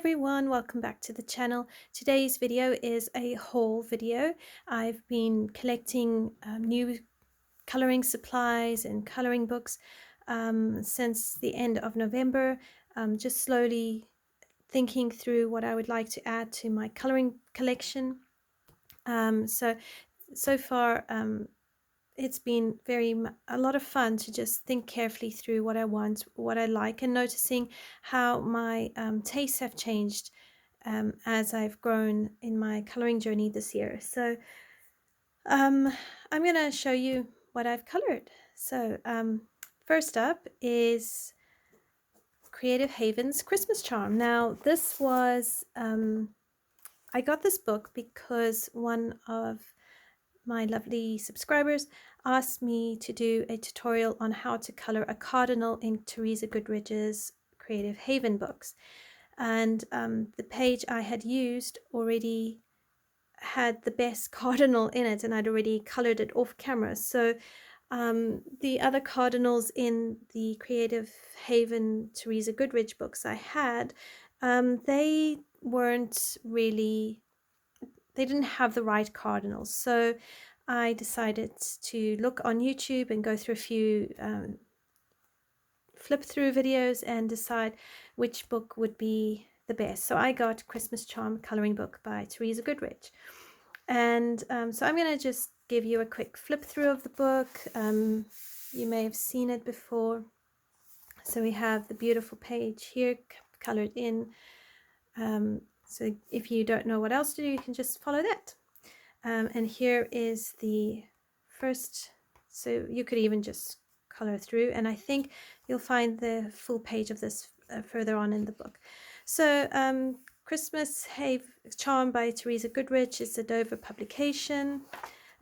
everyone, welcome back to the channel. Today's video is a haul video. I've been collecting new coloring supplies and coloring books since the end of November, just slowly thinking through what I would like to add to my coloring collection. So far it's been a lot of fun to just think carefully through what I want, what I like, and noticing how my tastes have changed as I've grown in my coloring journey this year. So I'm going to show you what I've colored. So first up is Creative Haven's Christmas Charm. Now this was, I got this book because one of my lovely subscribers asked me to do a tutorial on how to color a cardinal in Teresa Goodridge's Creative Haven books, and the page I had used already had the best cardinal in it, and I'd already colored it off camera. So the other cardinals in the Creative Haven Teresa Goodridge books I had, they weren't really, they didn't have the right cardinals. So I decided to look on YouTube and go through a few flip through videos and decide which book would be the best. So I got Christmas Charm coloring book by Teresa Goodridge. And so I'm going to just give you a quick flip through of the book. You may have seen it before. So we have the beautiful page here colored in. So if you don't know what else to do, you can just follow that. And here is the first, so you could even just color through, and I think you'll find the full page of this further on in the book. So Christmas Charm by Teresa Goodridge is a Dover publication.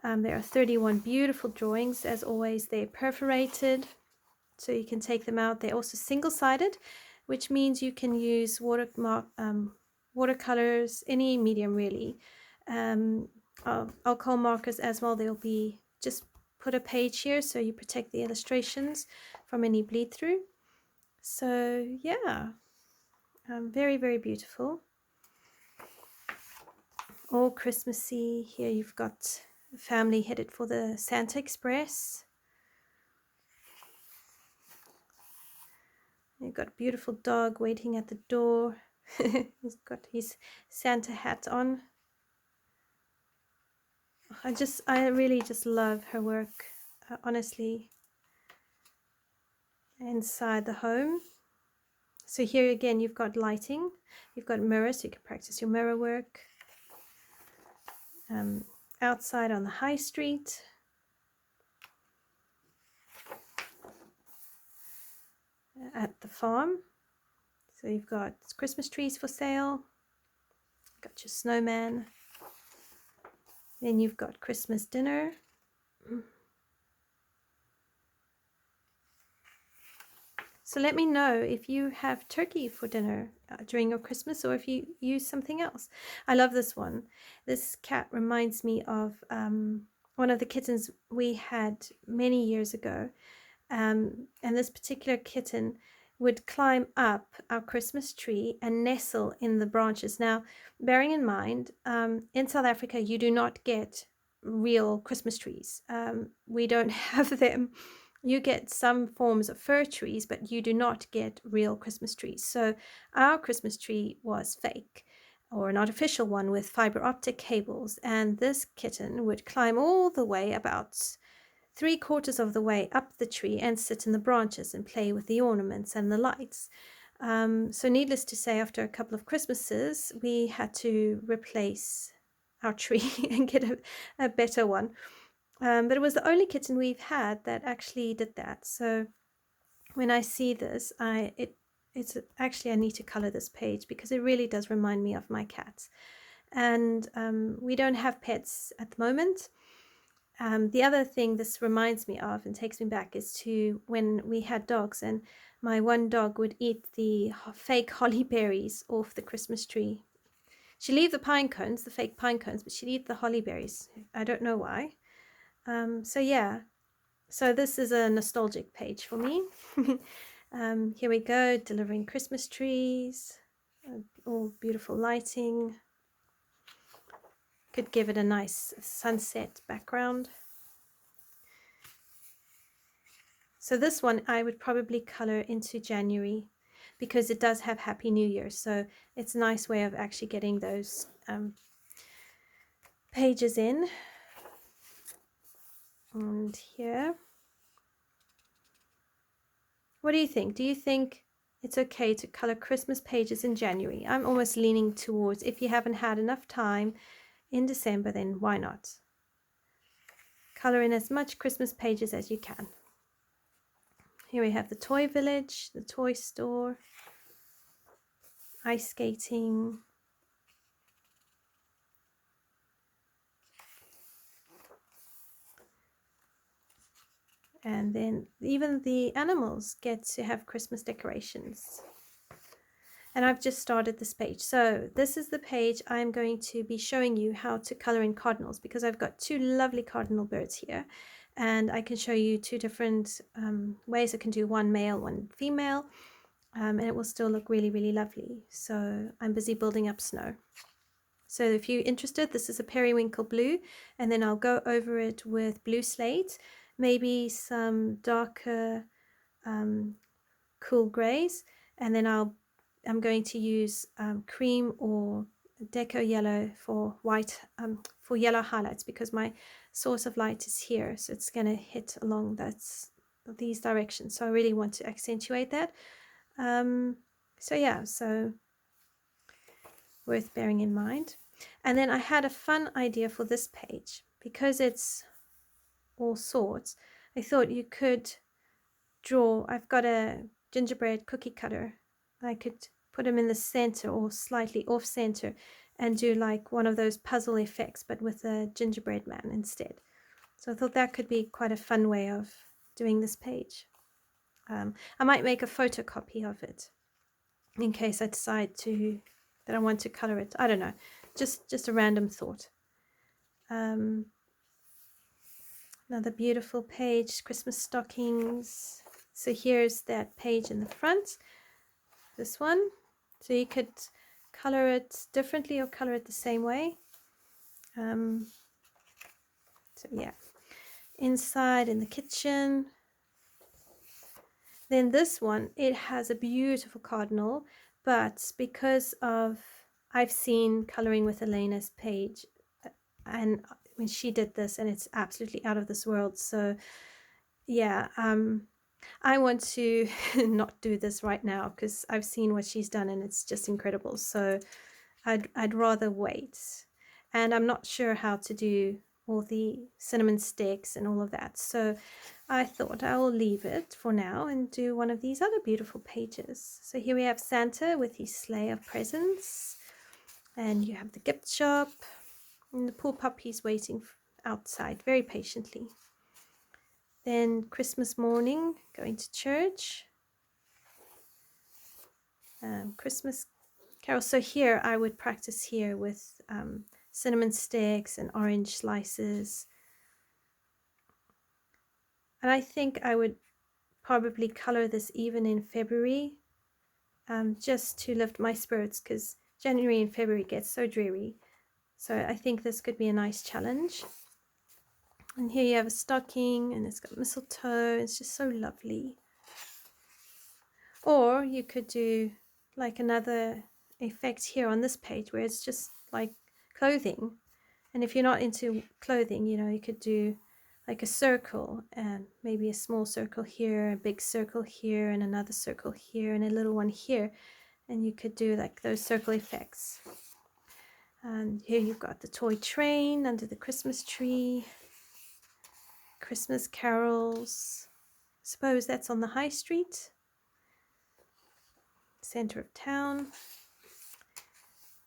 There are 31 beautiful drawings. As always, they're perforated, so you can take them out. They're also single-sided, which means you can use watercolors, any medium really. Alcohol markers as well. They'll be, just put a page here so you protect the illustrations from any bleed through. So yeah, very, very beautiful. All Christmassy. Here you've got a family headed for the Santa Express. You've got a beautiful dog waiting at the door. He's got his Santa hat on. I really just love her work, honestly, inside the home. So here again, you've got lighting, you've got mirrors, so you can practice your mirror work. Outside on the high street. At the farm. So you've got Christmas trees for sale. Got your snowman. Then you've got Christmas dinner. So let me know if you have turkey for dinner during your Christmas, or if you use something else. I love this one. This cat reminds me of one of the kittens we had many years ago. And this particular kitten would climb up our Christmas tree and nestle in the branches. Now, bearing in mind, in South Africa, you do not get real Christmas trees. We don't have them. You get some forms of fir trees, but you do not get real Christmas trees. So our Christmas tree was fake, or an artificial one with fiber optic cables. And this kitten would climb all the way, about 3/4 of the way up the tree, and sit in the branches and play with the ornaments and the lights. So needless to say, after a couple of Christmases, we had to replace our tree and get a better one. But it was the only kitten we've had that actually did that. So when I see this, it's actually, I need to color this page because it really does remind me of my cats. And we don't have pets at the moment. The other thing this reminds me of and takes me back is to when we had dogs, and my one dog would eat the fake holly berries off the Christmas tree. She'd leave the pine cones, the fake pine cones, but she'd eat the holly berries. I don't know why. So yeah, so this is a nostalgic page for me. Here we go, delivering Christmas trees. all beautiful lighting. Could give it a nice sunset background. So this one I would probably color into January because it does have Happy New Year. So it's a nice way of actually getting those pages in. And here. What do you think? Do you think it's okay to color Christmas pages in January? I'm almost leaning towards, if you haven't had enough time in December, then why not? Color in as much Christmas pages as you can. Here we have the toy village, the toy store, ice skating. And then even the animals get to have Christmas decorations. And I've just started this page. So this is the page I'm going to be showing you how to color in cardinals, because I've got two lovely cardinal birds here. And I can show you two different ways. I can do one male, one female, and it will still look really, really lovely. So I'm busy building up snow. So if you're interested, this is a periwinkle blue, and then I'll go over it with blue slate, maybe some darker cool grays, and then I'm going to use cream or deco yellow for white, for yellow highlights, because my source of light is here, so it's going to hit along these directions. So I really want to accentuate that. So yeah, so worth bearing in mind. And then I had a fun idea for this page, because it's all sorts. I thought you could draw, I've got a gingerbread cookie cutter. I could put them in the center or slightly off center and do like one of those puzzle effects, but with a gingerbread man instead. So I thought that could be quite a fun way of doing this page. I might make a photocopy of it in case I decide that I want to color it. I don't know, just a random thought. Another beautiful page, Christmas stockings. So here's that page in the front, this one. So you could color it differently or color it the same way. So yeah, inside in the kitchen. Then this one, it has a beautiful cardinal, but because of, I've seen Coloring with Elena's page, and when she did this, and it's absolutely out of this world. So yeah, I want to not do this right now because I've seen what she's done and it's just incredible. So I'd rather wait. And I'm not sure how to do all the cinnamon sticks and all of that. So I thought I will leave it for now and do one of these other beautiful pages. So here we have Santa with his sleigh of presents. And you have the gift shop. And the poor puppy's waiting outside very patiently. Then Christmas morning, going to church. Christmas carol. So here I would practice here with cinnamon sticks and orange slices. And I think I would probably color this even in February, just to lift my spirits, because January and February get so dreary. So I think this could be a nice challenge. And here you have a stocking, and it's got mistletoe. It's just so lovely. Or you could do like another effect here on this page where it's just like clothing. And if you're not into clothing, you know, you could do like a circle, and maybe a small circle here, a big circle here, and another circle here, and a little one here. And you could do like those circle effects. And here you've got the toy train under the Christmas tree. Christmas carols. Suppose that's on the high street. Center of town.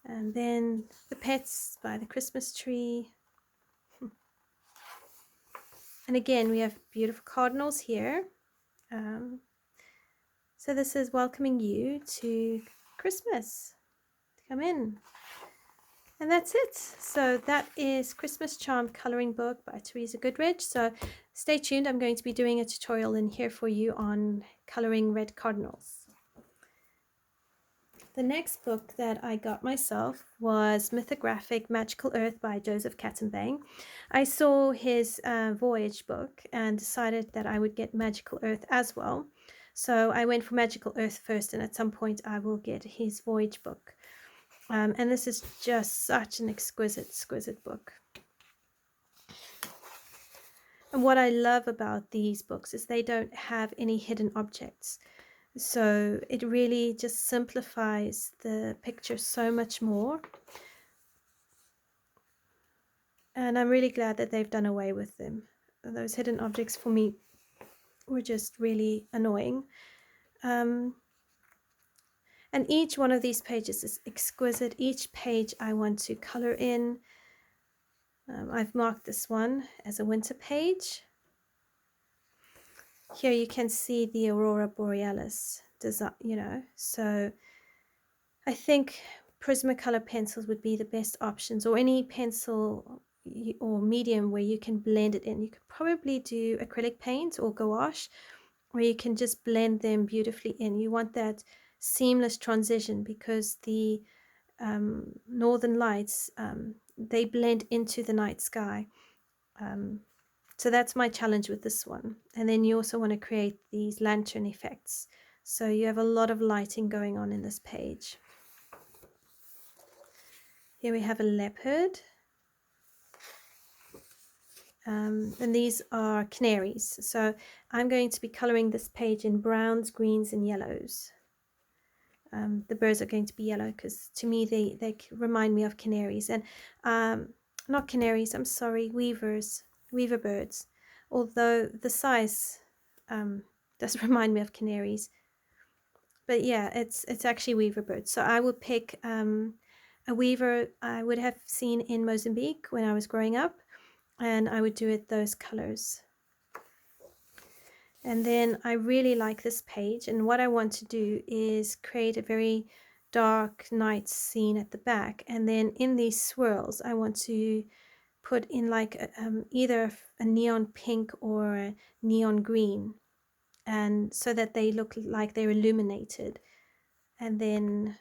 And then the pets by the Christmas tree. And again, we have beautiful cardinals here. So this is welcoming you to Christmas. Come in. And that's it. So that is Christmas Charm Coloring Book by Teresa Goodrich. So stay tuned. I'm going to be doing a tutorial in here for you on coloring red cardinals. The next book that I got myself was Mythographic Magical Earth by Joseph Katzenbang. I saw his Voyage book and decided that I would get Magical Earth as well. So I went for Magical Earth first, and at some point I will get his Voyage book. And this is just such an exquisite book. And what I love about these books is they don't have any hidden objects. So it really just simplifies the picture so much more. And I'm really glad that they've done away with them. Those hidden objects for me were just really annoying. And each one of these pages is exquisite. Each page I want to color in. I've marked this one as a winter page. Here you can see the Aurora Borealis design, so I think Prismacolor pencils would be the best options, or any pencil or medium where you can blend it in. You could probably do acrylic paint or gouache, where you can just blend them beautifully in. You want that seamless transition because the northern lights, they blend into the night sky. So that's my challenge with this one. And then you also want to create these lantern effects. So you have a lot of lighting going on in this page. Here we have a leopard. And these are canaries. So I'm going to be coloring this page in browns, greens, and yellows. The birds are going to be yellow because to me they remind me of canaries. And not canaries, I'm sorry, weaver birds. Although the size does remind me of canaries. But yeah, it's actually weaver birds. So I would pick a weaver I would have seen in Mozambique when I was growing up, and I would do it those colors. And then I really like this page, and what I want to do is create a very dark night scene at the back, and then in these swirls I want to put in like either a neon pink or a neon green, and so that they look like they're illuminated. And then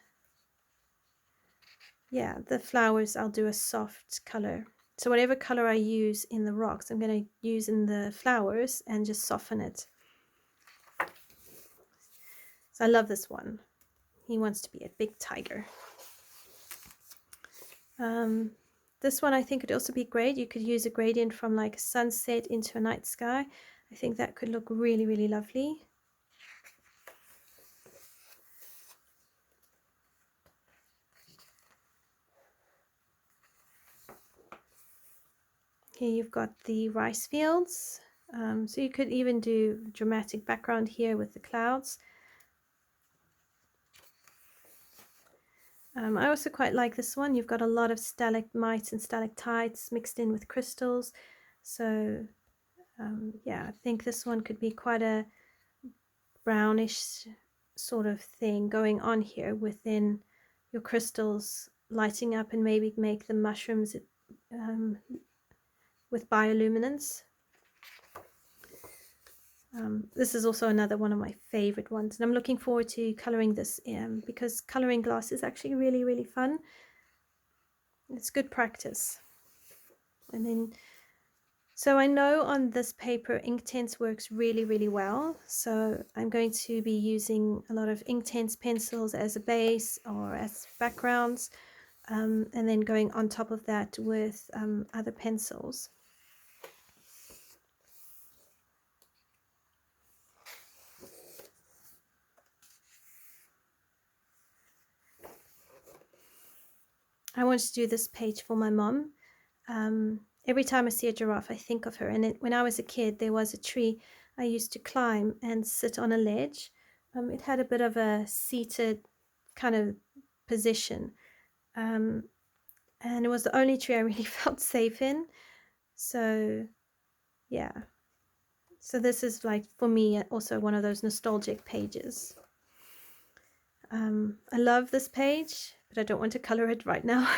yeah, the flowers I'll do a soft color. So whatever color I use in the rocks, I'm going to use in the flowers and just soften it. So I love this one. He wants to be a big tiger. This one I think would also be great. You could use a gradient from like a sunset into a night sky. I think that could look really, really lovely. Here you've got the rice fields. So you could even do dramatic background here with the clouds. I also quite like this one. You've got a lot of stalagmites and stalactites mixed in with crystals. So yeah, I think this one could be quite a brownish sort of thing going on here within your crystals, lighting up and maybe make the mushrooms with bioluminescence. This is also another one of my favorite ones, and I'm looking forward to coloring this because coloring glass is actually really, really fun. It's good practice. And then, so I know on this paper Inktense works really, really well. So I'm going to be using a lot of Inktense pencils as a base or as backgrounds, and then going on top of that with other pencils. I want to do this page for my mom. Every time I see a giraffe, I think of her. And when I was a kid, there was a tree I used to climb and sit on a ledge. It had a bit of a seated kind of position. And it was the only tree I really felt safe in. So, yeah. So this is like, for me, also one of those nostalgic pages. I love this page, but I don't want to color it right now.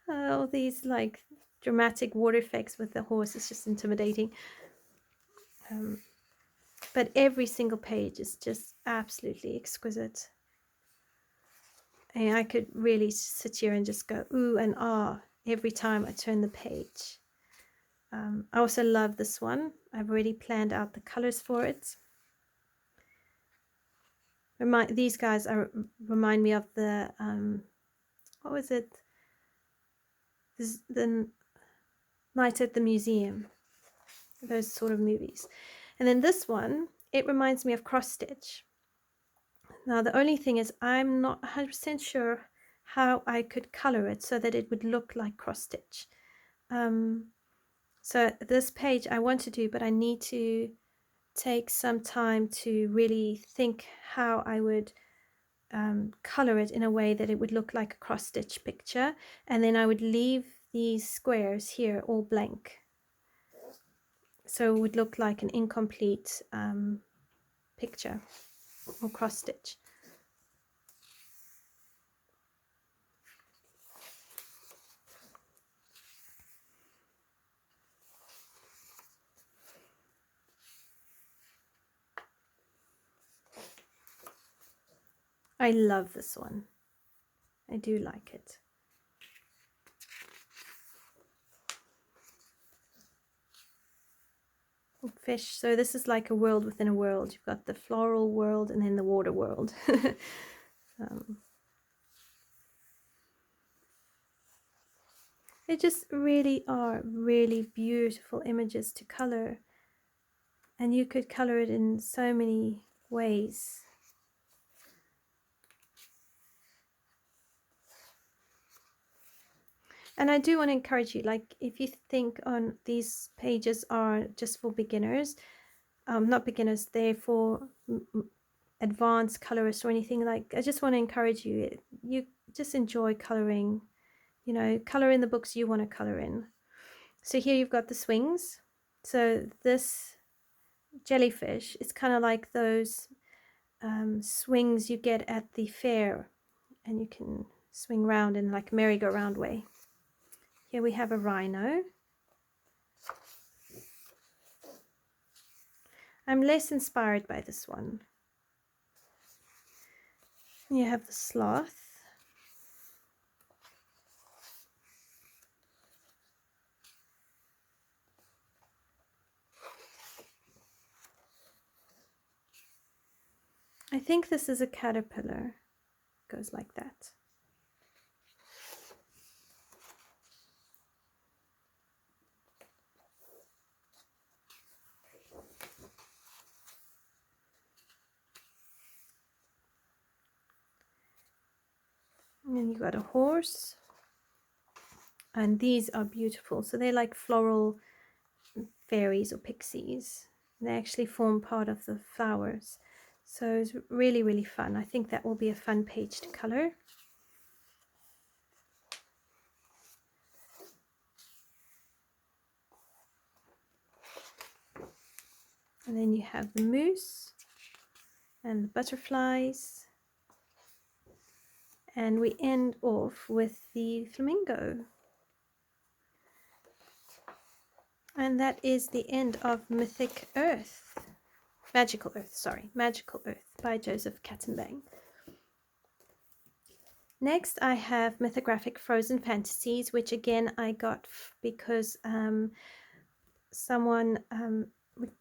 All these like dramatic water effects with the horse is just intimidating. But every single page is just absolutely exquisite. And I could really sit here and just go ooh and ah every time I turn the page. I also love this one. I've already planned out the colors for it. These guys remind me of the what was it? The Night at the Museum. Those sort of movies. And then this one, it reminds me of cross stitch. Now the only thing is I'm not 100% sure how I could color it so that it would look like cross stitch. So this page I want to do, but I need to take some time to really think how I would color it in a way that it would look like a cross stitch picture, and then I would leave these squares here all blank, so it would look like an incomplete picture or cross stitch. I love this one. I do like it. Fish. So this is like a world within a world. You've got the floral world and then the water world. They just really are really beautiful images to color, and you could color it in so many ways. And I do want to encourage you, like if you think on these pages are just for beginners, not beginners, they're for advanced colorists or anything, like I just want to encourage you, you just enjoy coloring, you know, color in the books you want to color in. So here you've got the swings. So this jellyfish, it's kind of like those swings you get at the fair, and you can swing round in like merry-go-round way. Here we have a rhino. I'm less inspired by this one. You have the sloth. I think this is a caterpillar. It goes like that. And then you got a horse. And these are beautiful. So they're like floral fairies or pixies. They actually form part of the flowers. So it's really, really fun. I think that will be a fun page to color. And then you have the moose and the butterflies. And we end off with the flamingo. And that is the end of Mythic Earth. Magical Earth, sorry. Magical Earth by Joseph Katzenbang. Next, I have Mythographic Frozen Fantasies, which again I got because someone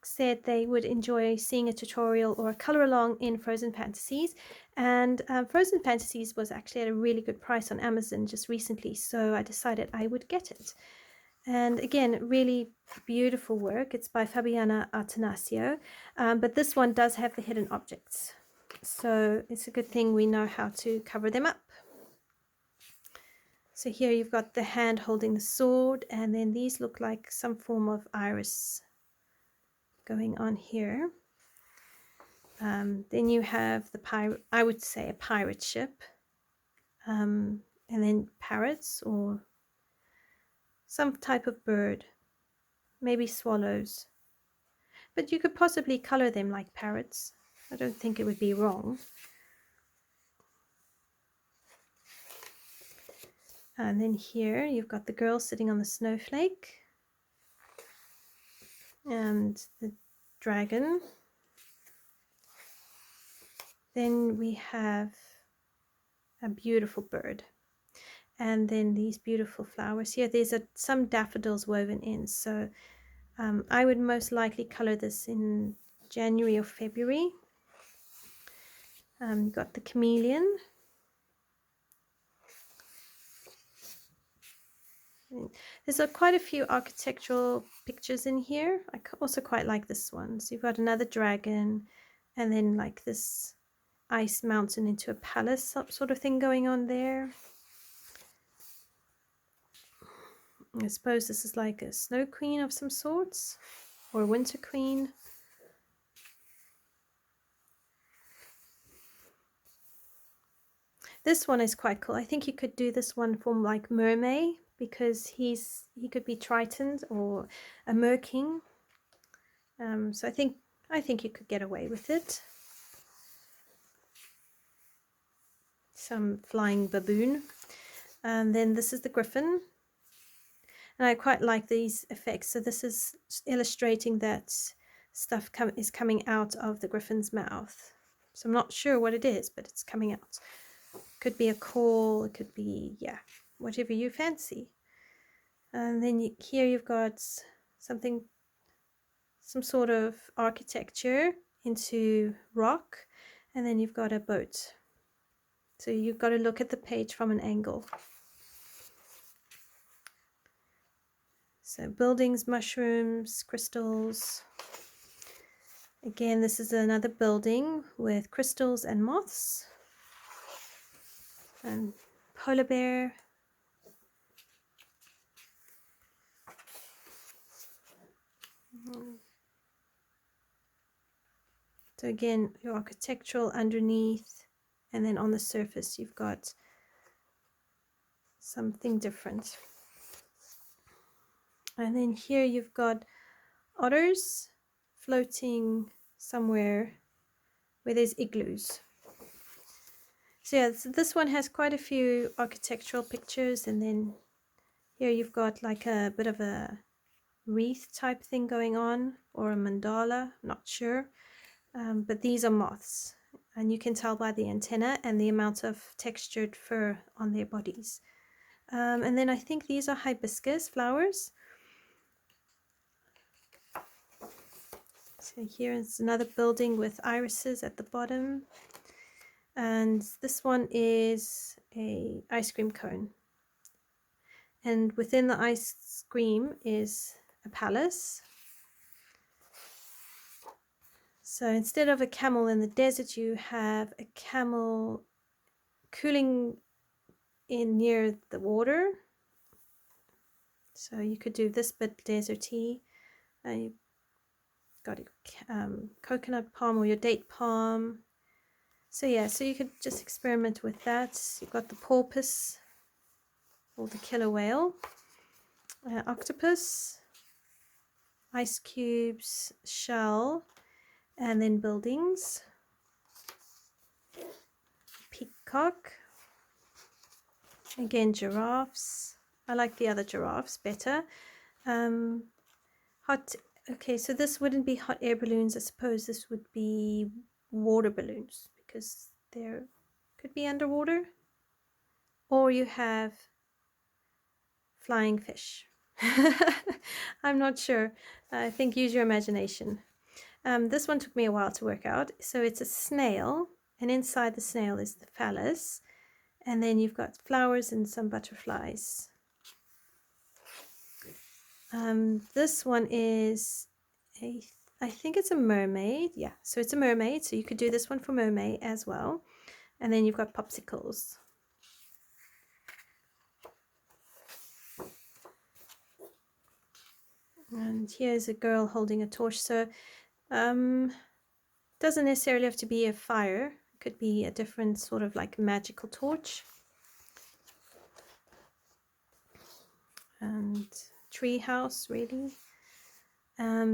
said they would enjoy seeing a tutorial or a color along in Frozen Fantasies, and Frozen Fantasies was actually at a really good price on Amazon just recently, so I decided I would get it. And again, really beautiful work. It's by Fabiana Atanasio, but this one does have the hidden objects, so it's a good thing we know how to cover them up. So here you've got the hand holding the sword, and then these look like some form of iris going on here. Then you have the pirate, I would say a pirate ship, and then parrots or some type of bird, maybe swallows, but you could possibly color them like parrots. I don't think it would be wrong. And then here you've got the girl sitting on the snowflake and the dragon. Then we have a beautiful bird. And then these beautiful flowers here. There's some daffodils woven in, so I would most likely color this in January or February. You've got the chameleon. There's quite a few architectural pictures in here. I also quite like this one. So you've got another dragon, and then like this ice mountain into a palace sort of thing going on there. I suppose this is like a snow queen of some sorts, or a winter queen. This one is quite cool. I think you could do this one for like mermaid, because he could be Triton or a merking. So I think you could get away with it. Some flying baboon. And then this is the griffin. And I quite like these effects. So this is illustrating that stuff is coming out of the griffin's mouth. So I'm not sure what it is, but it's coming out. Could be a call, it could be, yeah, whatever you fancy. And then here you've got some sort of architecture into rock, and then you've got a boat. So you've got to look at the page from an angle. So buildings, mushrooms, crystals. Again, this is another building with crystals and moths. And polar bear. So again, your architectural underneath, and then on the surface you've got something different. And then here you've got otters floating somewhere where there's igloos. So yeah, this one has quite a few architectural pictures, and then here you've got like a bit of a wreath type thing going on, or a mandala, not sure. But these are moths, and you can tell by the antenna and the amount of textured fur on their bodies. And then I think these are hibiscus flowers. So here is another building with irises at the bottom. And this one is a ice cream cone. And within the ice cream is a palace. So instead of a camel in the desert, you have a camel cooling in near the water. So you could do this bit deserty. You've got a coconut palm or your date palm. So yeah, so you could just experiment with that. You've got the porpoise or the killer whale, octopus, ice cubes, shell, and then buildings, peacock, again giraffes. I like the other giraffes better. Okay, so this wouldn't be hot air balloons. I suppose this would be water balloons, because there could be underwater. Or you have flying fish. I'm not sure. I think use your imagination. This one took me a while to work out. So it's a snail, and inside the snail is the phallus, and then you've got flowers and some butterflies. This one is I think it's a mermaid. Yeah, so it's a mermaid. So you could do this one for mermaid as well. And then you've got popsicles. And here's a girl holding a torch. So doesn't necessarily have to be a fire. It could be a different sort of like magical torch. And tree house, really.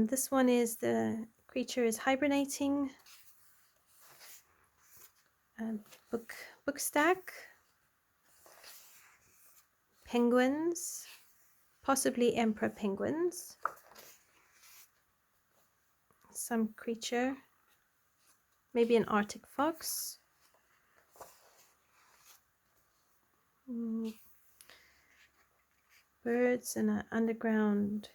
This one is the creature is hibernating. Book stack. Penguins, possibly emperor penguins. Some creature, maybe an Arctic fox. Birds and an underground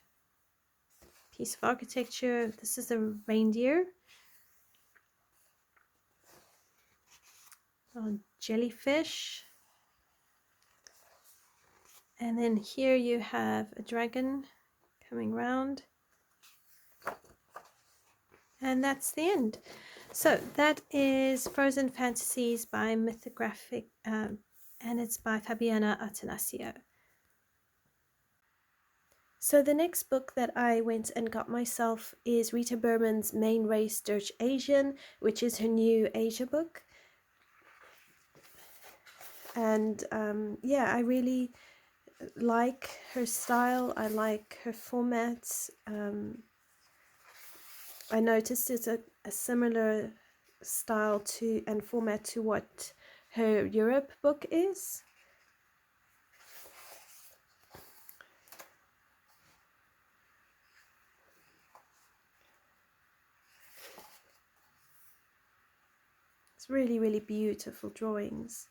piece of architecture. This is a reindeer. Jellyfish. And then here you have a dragon coming round. And that's the end. So that is Frozen Fantasies by Mythographic, and it's by Fabiana Atanasio. So the next book that I went and got myself is Rita Berman's Main Race Dirge Asian, which is her new Asia book. And yeah, I really like her style. I like her formats. I noticed it's a similar style to and format to what her Europe book is. It's really, really beautiful drawings.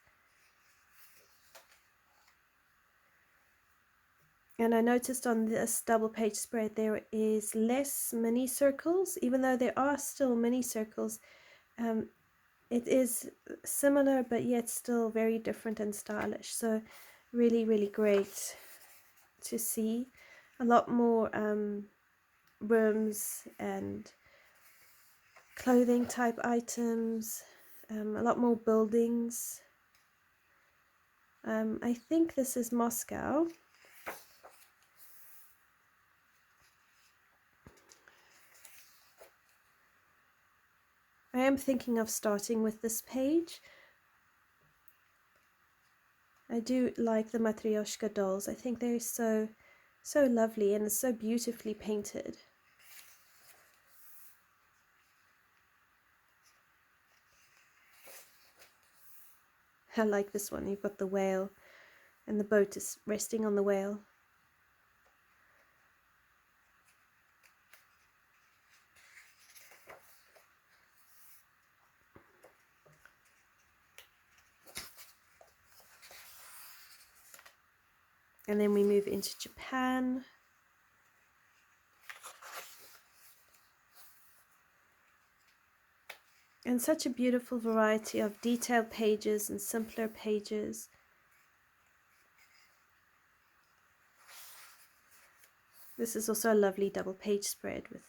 And I noticed on this double page spread there is less mini circles, even though there are still mini circles. It is similar, but yet still very different and stylish. So really, really great to see. A lot more rooms and clothing type items, a lot more buildings. I think this is Moscow. I am thinking of starting with this page. I do like the Matryoshka dolls. I think they're so lovely and so beautifully painted. I like this one. You've got the whale and the boat is resting on the whale. And then we move into Japan. And such a beautiful variety of detailed pages and simpler pages. This is also a lovely double page spread with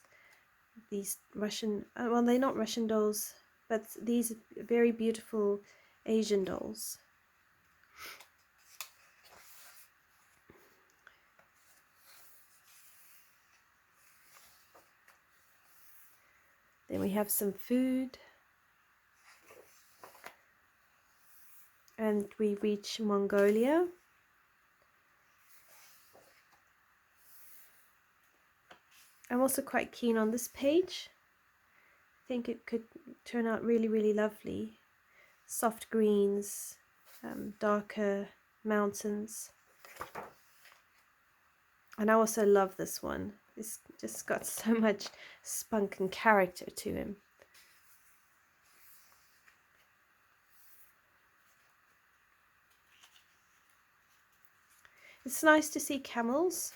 these Russian, well, they're not Russian dolls, but these very beautiful Asian dolls. Then we have some food. And we reach Mongolia. I'm also quite keen on this page. I think it could turn out really, really lovely. Soft greens, darker mountains. And I also love this one. It's just got so much spunk and character to him. It's nice to see camels.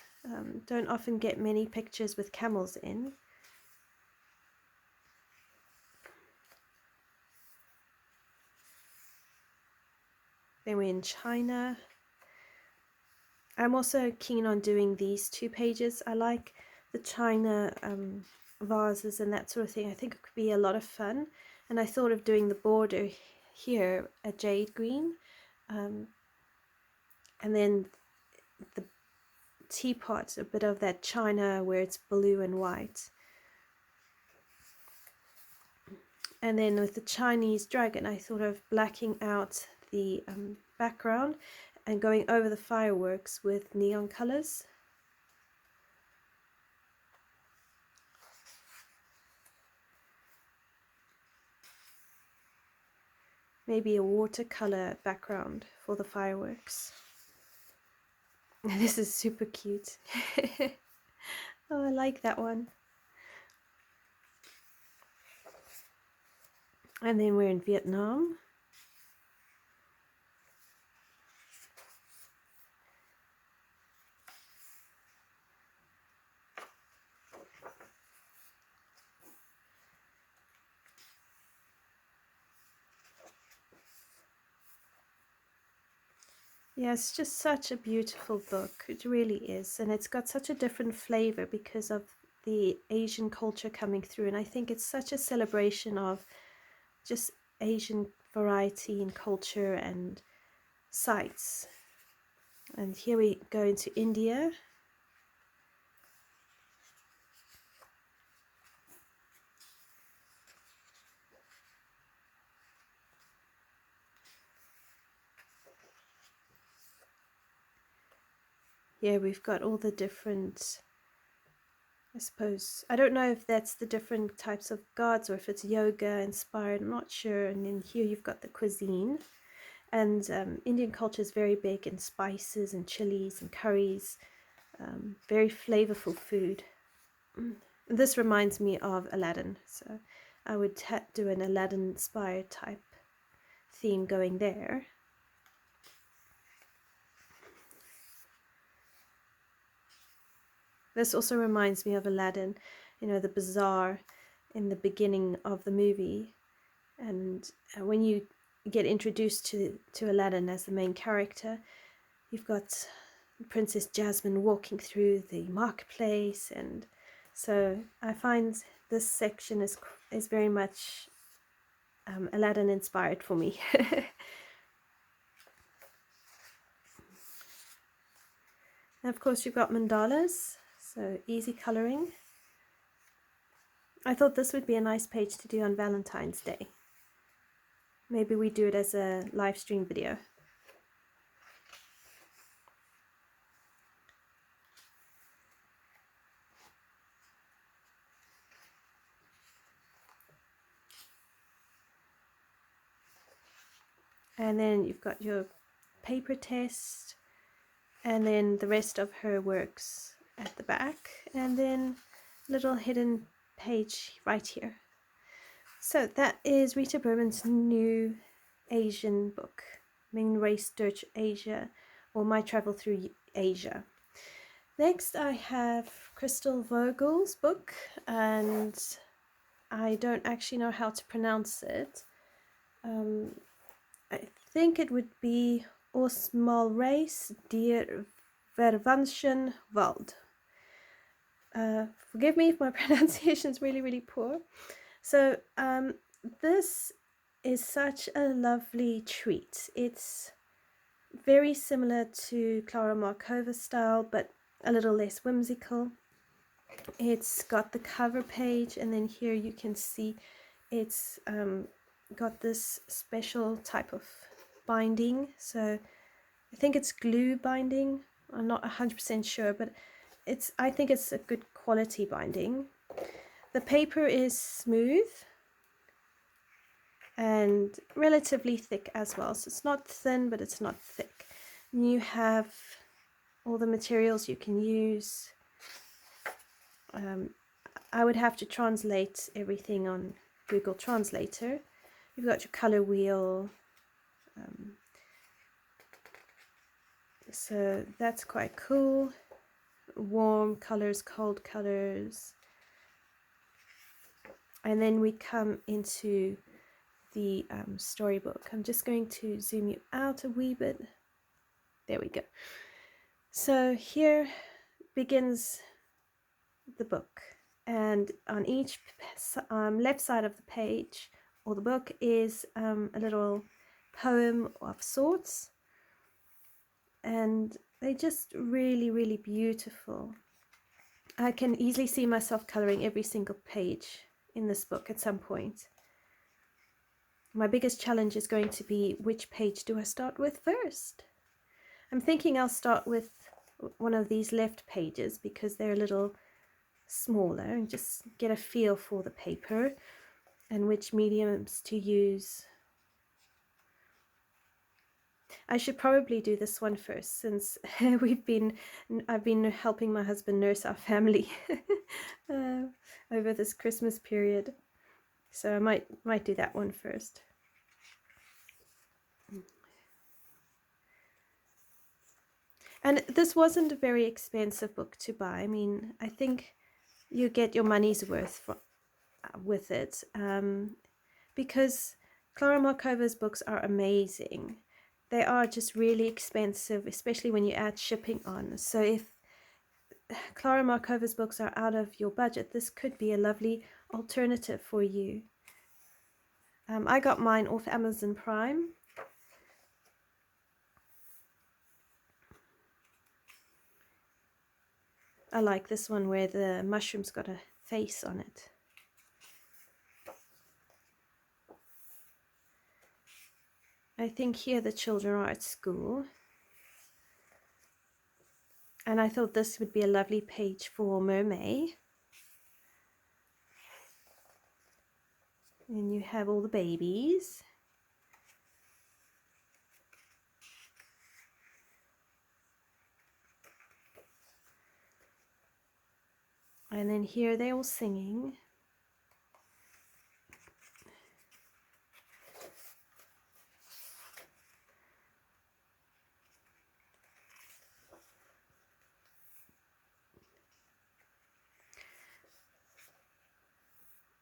Don't often get many pictures with camels in. Then we're in China. I'm also keen on doing these two pages. I like the China vases and that sort of thing. I think it could be a lot of fun. And I thought of doing the border here a jade green. And then the teapot, a bit of that China where it's blue and white. And then with the Chinese dragon, I thought of blacking out the background and going over the fireworks with neon colors. Maybe a watercolor background for the fireworks. This is super cute. Oh, I like that one. And then we're in Vietnam. Yeah, it's just such a beautiful book. It really is. And it's got such a different flavor because of the Asian culture coming through. And I think it's such a celebration of just Asian variety in culture and sights. And here we go into India. Here we've got all the different, I suppose, I don't know if that's the different types of gods or if it's yoga inspired, I'm not sure. And then here you've got the cuisine. And Indian culture is very big in spices and chilies and curries, very flavorful food. This reminds me of Aladdin, so I would do an Aladdin inspired type theme going there. This also reminds me of Aladdin, you know, the bazaar in the beginning of the movie. And when you get introduced to Aladdin as the main character, you've got Princess Jasmine walking through the marketplace. And so I find this section is very much Aladdin inspired for me. And of course you've got mandalas, so easy coloring. I thought this would be a nice page to do on Valentine's Day. Maybe we do it as a live stream video. And then you've got your paper test, and then the rest of her works at the back, and then little hidden page right here. So that is Rita Berman's new Asian book, Main Race Durch Asia, or My Travel Through Asia. Next I have Crystal Vogel's book, and I don't actually know how to pronounce it. I think it would be Osmal Race Der Verwanschen Wald. Forgive me if my pronunciation is really, really poor. So this is such a lovely treat. It's very similar to Clara Markova's style, but a little less whimsical. It's got the cover page, and then here you can see it's got this special type of binding. So I think it's glue binding. I'm not 100% sure, but I think it's a good quality binding. The paper is smooth and relatively thick as well. So it's not thin, but it's not thick. And you have all the materials you can use. I would have to translate everything on Google Translator. You've got your color wheel. So that's quite cool. Warm colors, cold colors. And then we come into the storybook. I'm just going to zoom you out a wee bit. There we go. So here begins the book, and on each left side of the page or the book is a little poem of sorts, and they're just really, really beautiful. I can easily see myself coloring every single page in this book at some point. My biggest challenge is going to be, which page do I start with first? I'm thinking I'll start with one of these left pages because they're a little smaller, and just get a feel for the paper and which mediums to use. I should probably do this one first, since I've been helping my husband nurse our family over this Christmas period, so I might do that one first. And this wasn't a very expensive book to buy. I mean, I think you get your money's worth with it, because Clara Markova's books are amazing. they are just really expensive, especially when you add shipping on. So if Clara Markova's books are out of your budget, this could be a lovely alternative for you. I got mine off Amazon Prime. I like this one where the mushroom's got a face on it. I think here the children are at school. And I thought this would be a lovely page for Mermaid. And you have all the babies. And then here they're all singing.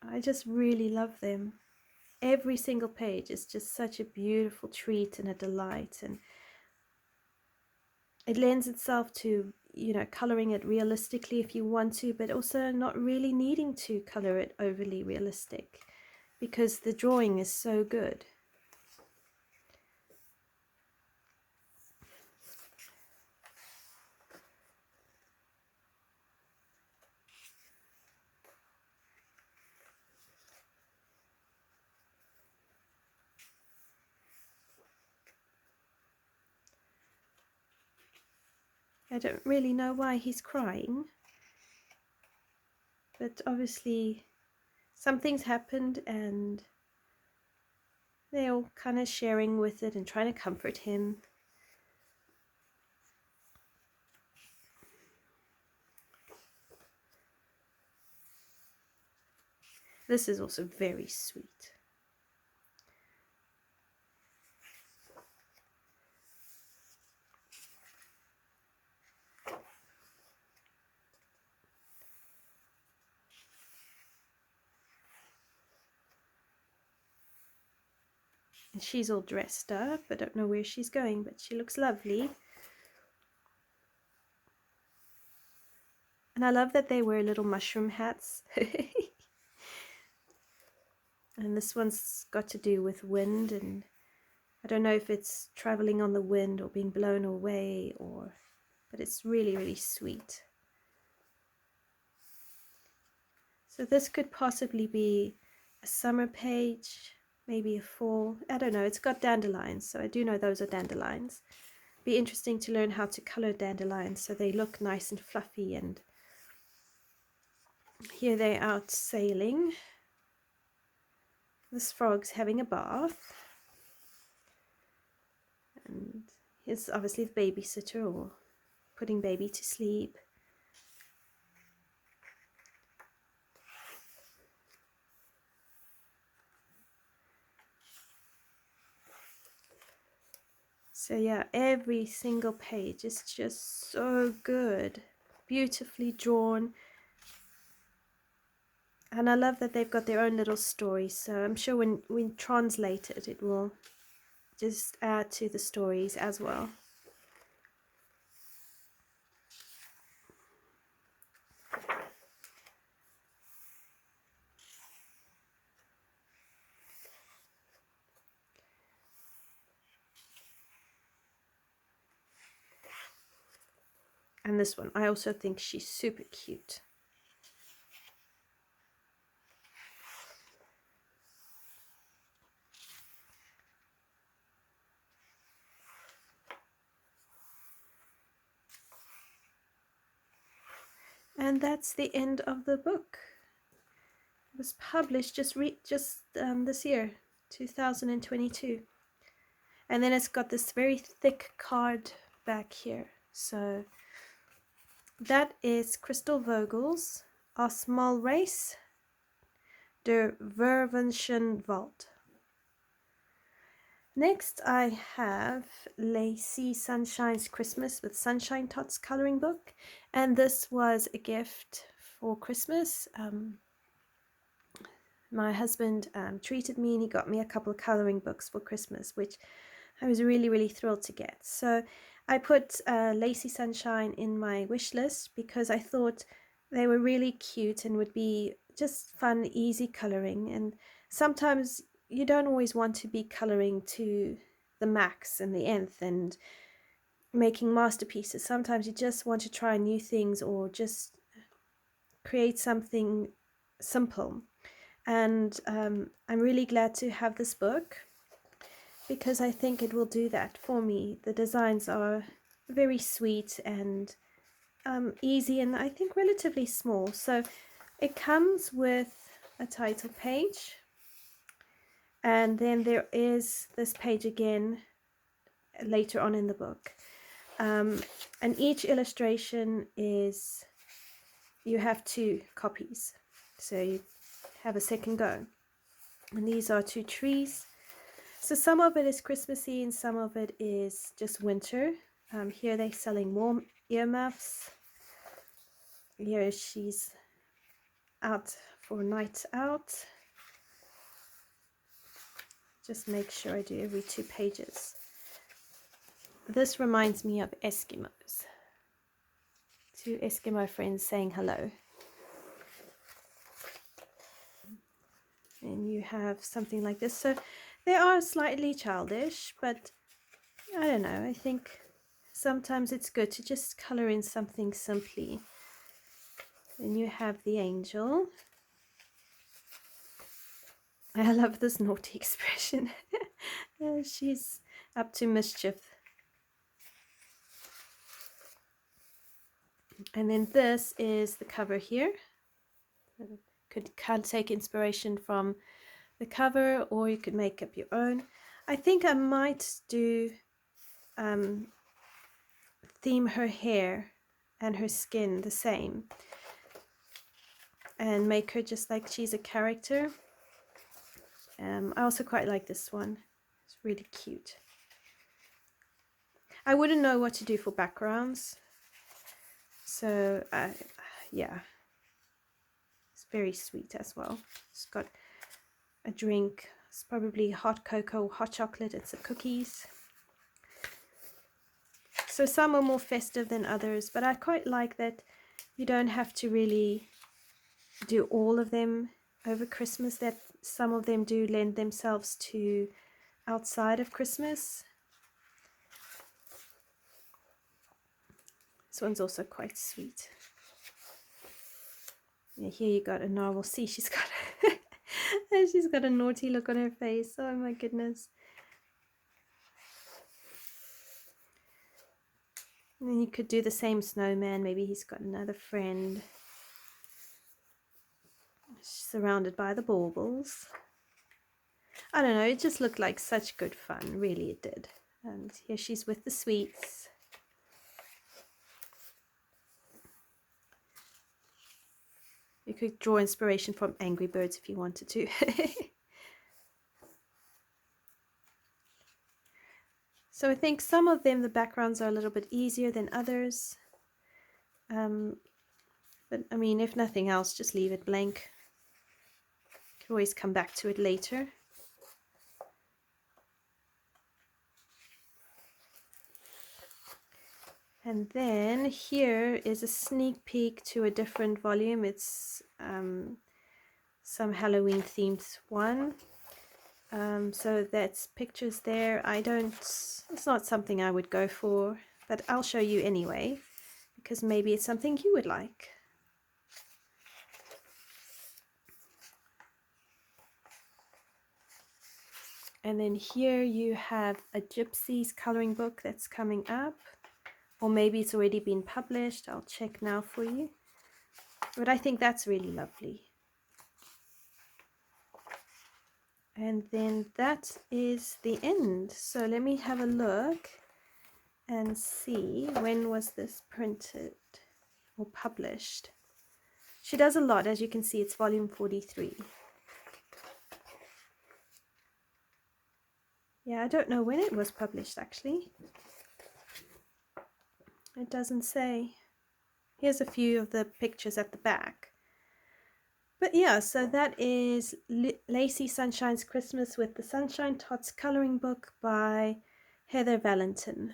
I just really love them. Every single page is just such a beautiful treat and a delight, and it lends itself to, you know, coloring it realistically if you want to, but also not really needing to color it overly realistic because the drawing is so good. I don't really know why he's crying, but obviously something's happened and they're all kind of sharing with it and trying to comfort him. This is also very sweet. And she's all dressed up. I don't know where she's going, but she looks lovely. And I love that they wear little mushroom hats. And this one's got to do with wind, and I don't know if it's traveling on the wind or being blown away, but it's really, really sweet. So this could possibly be a summer page, maybe a fall. I don't know. It's got dandelions, so I do know those are dandelions. Be interesting to learn how to color dandelions so they look nice and fluffy. And here they're out sailing. This frog's having a bath. And here's obviously the babysitter, or putting baby to sleep. So yeah, every single page is just so good, beautifully drawn. And I love that they've got their own little story, so I'm sure when we translate it, it will just add to the stories as well. And this one, I also think she's super cute. And that's the end of the book. It was published just this year, 2022. And then it's got this very thick card back here. So that is Crystal Vogel's Osmalrace der Vervenschen Wald. Next I have Lacy Sunshine's Christmas with Sunshine Tots coloring book, and this was a gift for Christmas. My husband treated me and he got me a couple of coloring books for Christmas, which I was really, really thrilled to get. So I put Lacy Sunshine in my wish list because I thought they were really cute and would be just fun, easy coloring. And sometimes you don't always want to be coloring to the max and the nth and making masterpieces. Sometimes you just want to try new things or just create something simple. And I'm really glad to have this book because I think it will do that for me. The designs are very sweet and easy, and I think relatively small. So it comes with a title page, and then there is this page again later on in the book. And each illustration is, you have 2 copies, so you have a second go. And these are 2 trees. So some of it is Christmassy and some of it is just winter. Here they're selling warm earmuffs. Here she's out for a night out. Just make sure I do every 2 pages. This reminds me of Eskimos. 2 Eskimo friends saying hello. And you have something like this. So they are slightly childish, but I don't know. I think sometimes it's good to just color in something simply. Then you have the angel. I love this naughty expression. She's up to mischief. And then this is the cover here. Could take inspiration from the cover, or you could make up your own. I think I might do theme her hair and her skin the same and make her just like she's a character. I also quite like this one. It's really cute. I wouldn't know what to do for backgrounds, so yeah, it's very sweet as well. It's got a drink. It's probably hot cocoa, hot chocolate, and some cookies. So some are more festive than others, but I quite like that you don't have to really do all of them over Christmas, that some of them do lend themselves to outside of Christmas. This one's also quite sweet. Yeah, here you got a narwhal. See, she's got she's got a naughty look on her face. Oh my goodness. And then you could do the same snowman. Maybe he's got another friend. Surrounded by the baubles. I don't know, it just looked like such good fun. Really, it did. And here she's with the sweets. You could draw inspiration from Angry Birds if you wanted to. So I think some of them, the backgrounds are a little bit easier than others. But I mean, if nothing else, just leave it blank. You can always come back to it later. And then here is a sneak peek to a different volume. It's some Halloween themed one. So that's pictures there. It's not something I would go for, but I'll show you anyway, because maybe it's something you would like. And then here you have a Gypsy's coloring book that's coming up, or maybe it's already been published. I'll check now for you. But I think that's really lovely. And then that is the end. So let me have a look and see, when was this printed or published? She does a lot. As you can see, it's volume 43. Yeah, I don't know when it was published actually. It doesn't say. Here's a few of the pictures at the back. But yeah, so that is Lacy Sunshine's Christmas with the Sunshine Tots coloring book by Heather Valentin.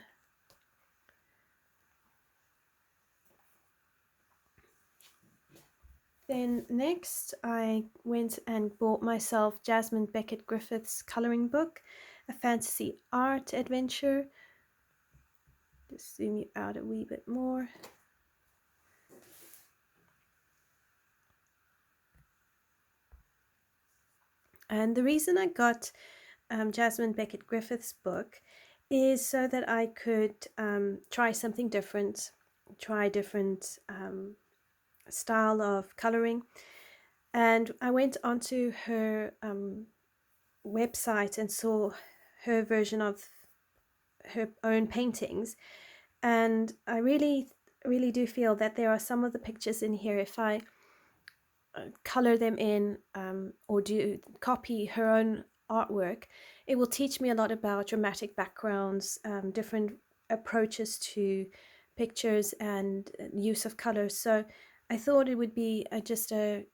Then next I went and bought myself Jasmine Beckett-Griffith's coloring book, A Fantasy Art Adventure. Just zoom you out a wee bit more. And the reason I got Jasmine Beckett-Griffith's book is so that I could try something different, try different style of coloring. And I went onto her website and saw her version of her own paintings, and I really do feel that there are some of the pictures in here, if I color them in or do copy her own artwork, it will teach me a lot about dramatic backgrounds, different approaches to pictures and use of colors. So I thought it would be just a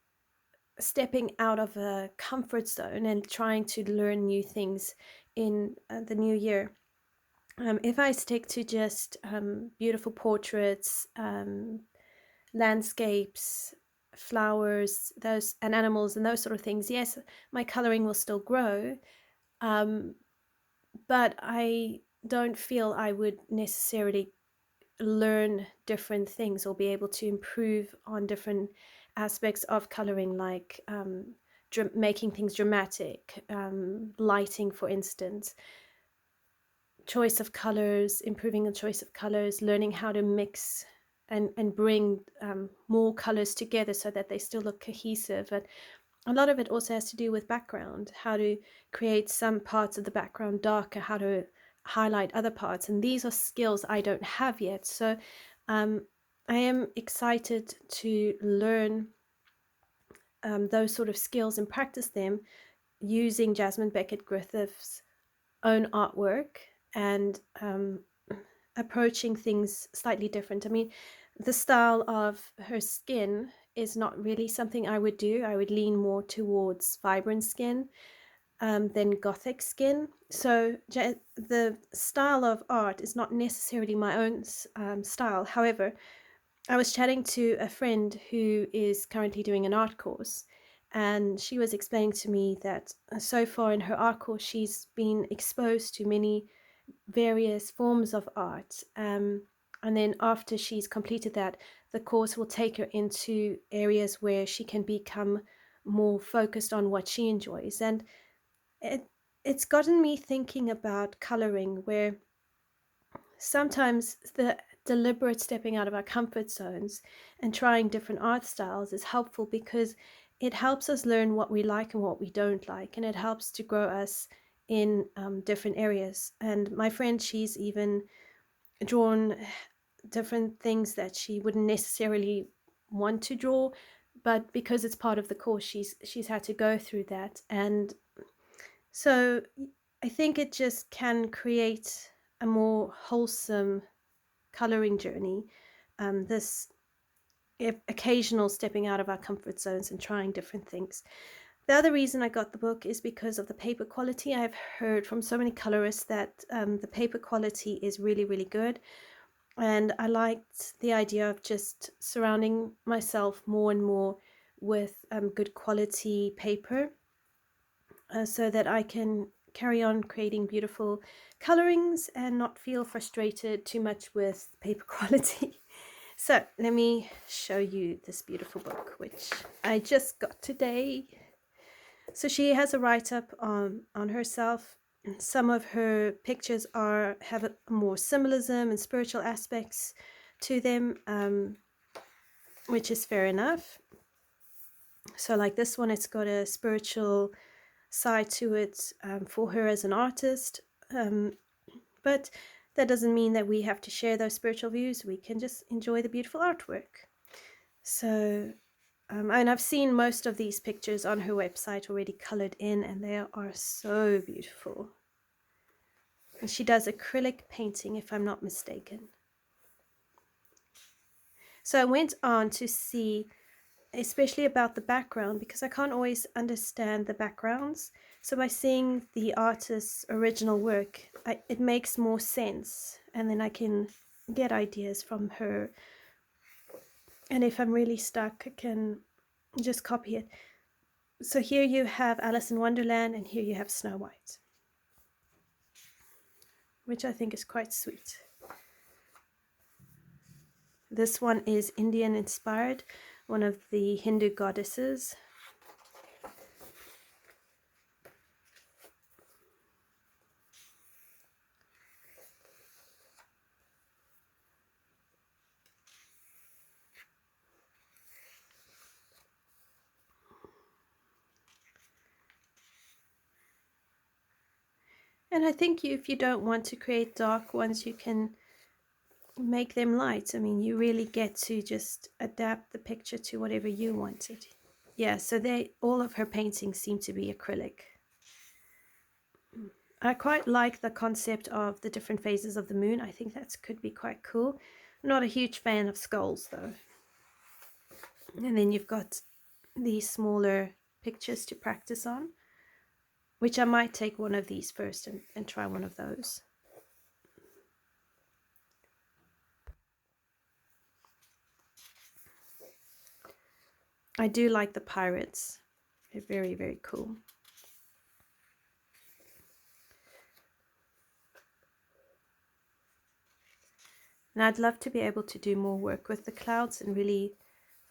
stepping out of a comfort zone and trying to learn new things in the new year. If I stick to just beautiful portraits, landscapes, flowers, those and animals and those sort of things, yes, my coloring will still grow, but I don't feel I would necessarily learn different things or be able to improve on different aspects of coloring, like making things dramatic, lighting, for instance, choice of colors, improving the choice of colors, learning how to mix and bring more colors together so that they still look cohesive. And a lot of it also has to do with background, how to create some parts of the background darker, how to highlight other parts. And these are skills I don't have yet. So I am excited to learn those sort of skills and practice them using Jasmine Beckett-Griffith's own artwork and approaching things slightly different. I mean, the style of her skin is not really something I would do. I would lean more towards vibrant skin than gothic skin. So the style of art is not necessarily my own style. However, I was chatting to a friend who is currently doing an art course, and she was explaining to me that so far in her art course, she's been exposed to many various forms of art. And then after she's completed that, the course will take her into areas where she can become more focused on what she enjoys. And it's gotten me thinking about coloring, where sometimes the deliberate stepping out of our comfort zones and trying different art styles is helpful, because it helps us learn what we like and what we don't like, and it helps to grow us in different areas. And my friend, she's even drawn different things that she wouldn't necessarily want to draw, but because it's part of the course, she's had to go through that. And so I think it just can create a more wholesome coloring journey, this occasional stepping out of our comfort zones and trying different things. The other reason I got the book is because of the paper quality. I've heard from so many colorists that the paper quality is really, really good. And I liked the idea of just surrounding myself more and more with good quality paper, so that I can carry on creating beautiful colorings and not feel frustrated too much with paper quality. So let me show you this beautiful book, which I just got today. So she has a write-up on herself. Some of her pictures have a more symbolism and spiritual aspects to them, which is fair enough. So like this one, it's got a spiritual side to it for her as an artist. But that doesn't mean that we have to share those spiritual views. We can just enjoy the beautiful artwork. So, and I've seen most of these pictures on her website already colored in, and they are so beautiful. And she does acrylic painting, if I'm not mistaken. So I went on to see especially about the background, because I can't always understand the backgrounds. So by seeing the artist's original work, it makes more sense, and then I can get ideas from her. And if I'm really stuck, I can just copy it. So here you have Alice in Wonderland, and here you have Snow White, which I think is quite sweet. This one is Indian inspired, one of the Hindu goddesses. And I think if you don't want to create dark ones, you can make them light. I mean, you really get to just adapt the picture to whatever you wanted. Yeah, so all of her paintings seem to be acrylic. I quite like the concept of the different phases of the moon. I think that could be quite cool. I'm not a huge fan of skulls though. And then you've got these smaller pictures to practice on, which I might take one of these first and try one of those. I do like the pirates. They're very, very cool. And I'd love to be able to do more work with the clouds and really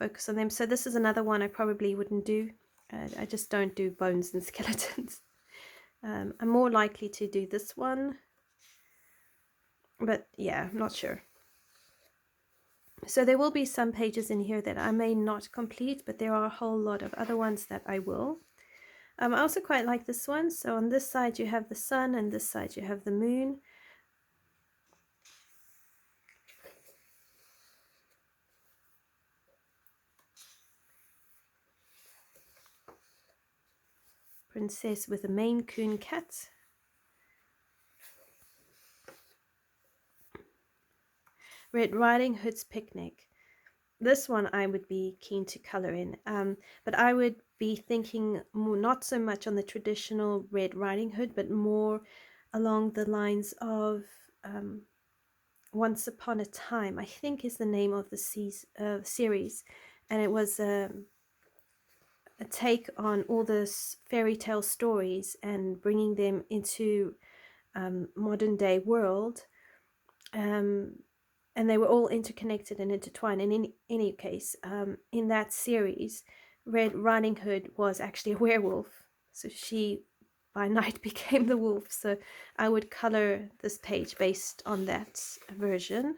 focus on them. So this is another one I probably wouldn't do. I just don't do bones and skeletons. I'm more likely to do this one. But yeah, I'm not sure. So there will be some pages in here that I may not complete, but there are a whole lot of other ones that I will. I also quite like this one. So on this side you have the sun, and this side you have the moon. Princess with a Maine Coon cat. Red Riding Hood's Picnic. This one I would be keen to color in, but I would be thinking more, not so much on the traditional Red Riding Hood, but more along the lines of Once Upon a Time, I think is the name of the series, and it was a take on all those fairy tale stories and bringing them into modern day world, and they were all interconnected and intertwined. And in any case, in that series, Red Riding Hood was actually a werewolf, so she by night became the wolf. So I would color this page based on that version.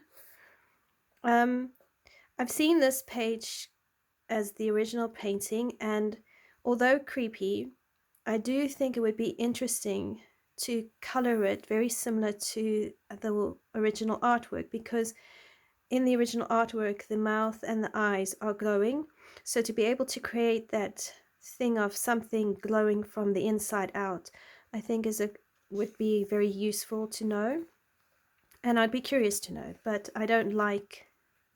I've seen this page as the original painting, and although creepy, I do think it would be interesting to color it very similar to the original artwork, because in the original artwork the mouth and the eyes are glowing. So to be able to create that thing of something glowing from the inside out, I think would be very useful to know, and I'd be curious to know. But I don't like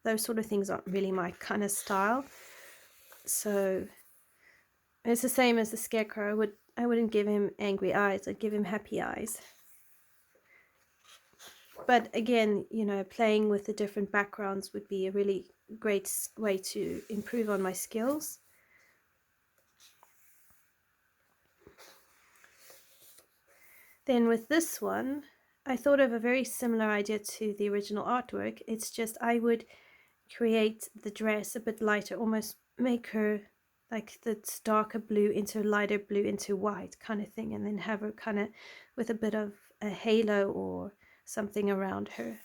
those sort of things, aren't really my kind of style. So it's the same as the scarecrow. I wouldn't give him angry eyes, I'd give him happy eyes. But again, you know, playing with the different backgrounds would be a really great way to improve on my skills. Then with this one, I thought of a very similar idea to the original artwork. It's just I would create the dress a bit lighter, almost make her like the darker blue into lighter blue into white kind of thing, and then have her kind of with a bit of a halo or something around her.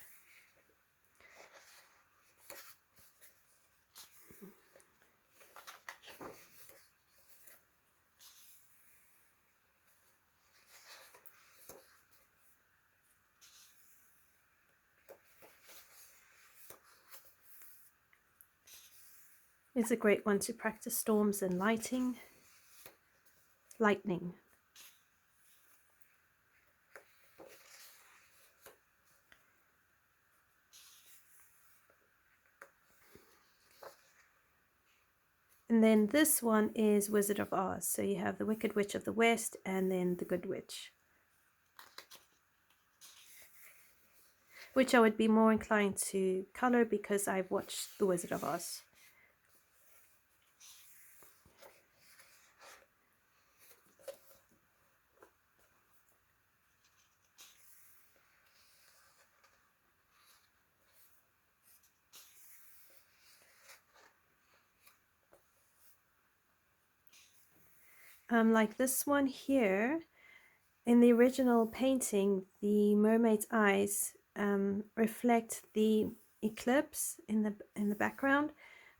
It's a great one to practice storms and lightning. And then this one is Wizard of Oz. So you have the Wicked Witch of the West and then the Good Witch, which I would be more inclined to color because I've watched The Wizard of Oz. Like this one here, in the original painting, the mermaid's eyes reflect the eclipse in the background,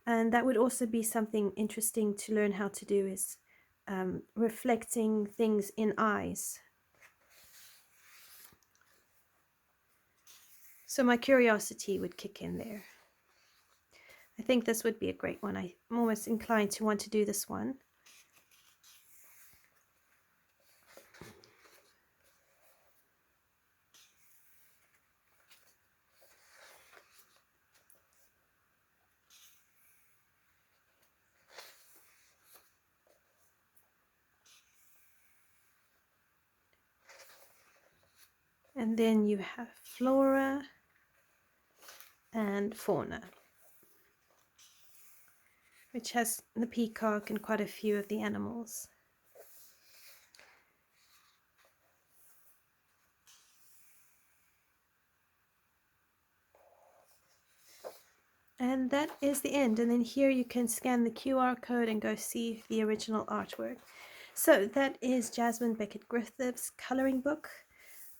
and that would also be something interesting to learn how to do, is reflecting things in eyes. So my curiosity would kick in there. I think this would be a great one. I'm almost inclined to want to do this one. And then you have flora and fauna, which has the peacock and quite a few of the animals. And that is the end. And then here you can scan the QR code and go see the original artwork. So that is Jasmine Beckett-Griffith's coloring book,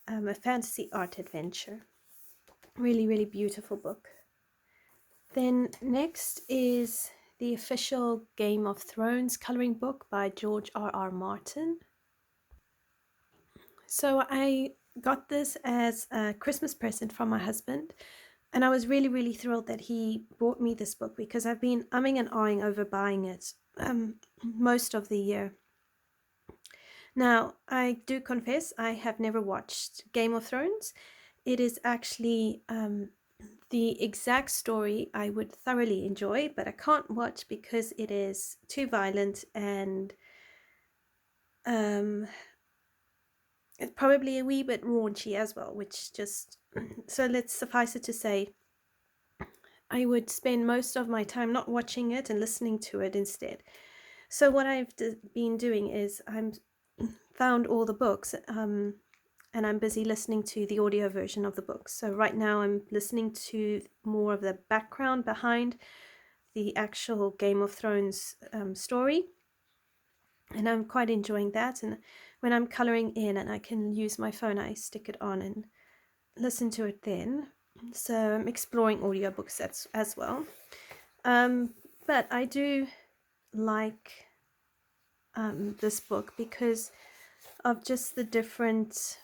a fantasy art adventure. Really, really beautiful book. Then next is the official Game of Thrones coloring book by George R.R. Martin. So I got this as a Christmas present from my husband, and I was really, really thrilled that he bought me this book because I've been umming and ahhing over buying it most of the year. Now, I do confess I have never watched Game of Thrones. It is actually the exact story I would thoroughly enjoy, but I can't watch because it is too violent and it's probably a wee bit raunchy as well, which just, so let's suffice it to say, I would spend most of my time not watching it and listening to it instead. So what I've been doing is I'm found all the books and I'm busy listening to the audio version of the books. So right now I'm listening to more of the background behind the actual Game of Thrones story, and I'm quite enjoying that. And when I'm coloring in and I can use my phone, I stick it on and listen to it then. So I'm exploring audiobooks as well. But I do like this book because of just the different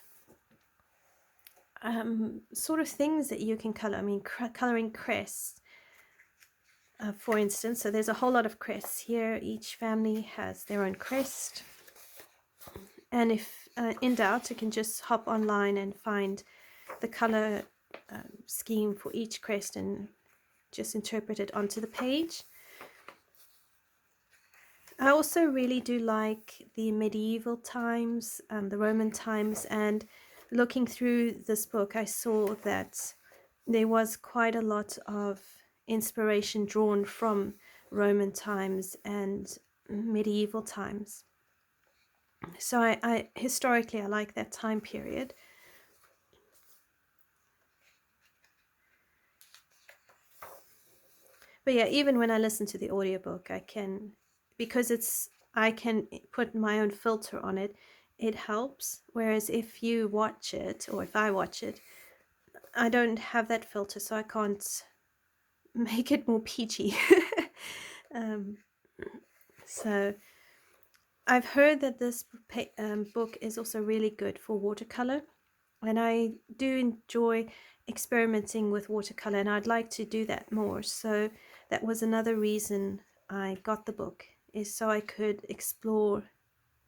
sort of things that you can color. I mean, coloring crests, for instance. So there's a whole lot of crests here. Each family has their own crest. And if in doubt, you can just hop online and find the color scheme for each crest and just interpret it onto the page. I also really do like the medieval times, the Roman times, and looking through this book, I saw that there was quite a lot of inspiration drawn from Roman times and medieval times. So I historically, I like that time period. But yeah, even when I listen to the audiobook, I can, because I can put my own filter on it, it helps. Whereas if you watch it, or if I watch it, I don't have that filter, so I can't make it more peachy. So I've heard that this book is also really good for watercolor, and I do enjoy experimenting with watercolor, and I'd like to do that more. So that was another reason I got the book, is so I could explore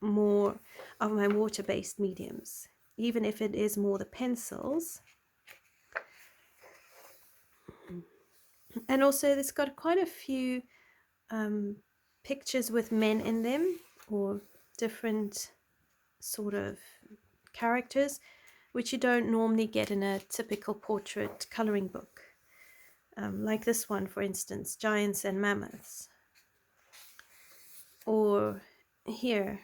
more of my water-based mediums, even if it is more the pencils. And also it's got quite a few pictures with men in them, or different sort of characters, which you don't normally get in a typical portrait coloring book. Like this one, for instance, giants and mammoths. Or here.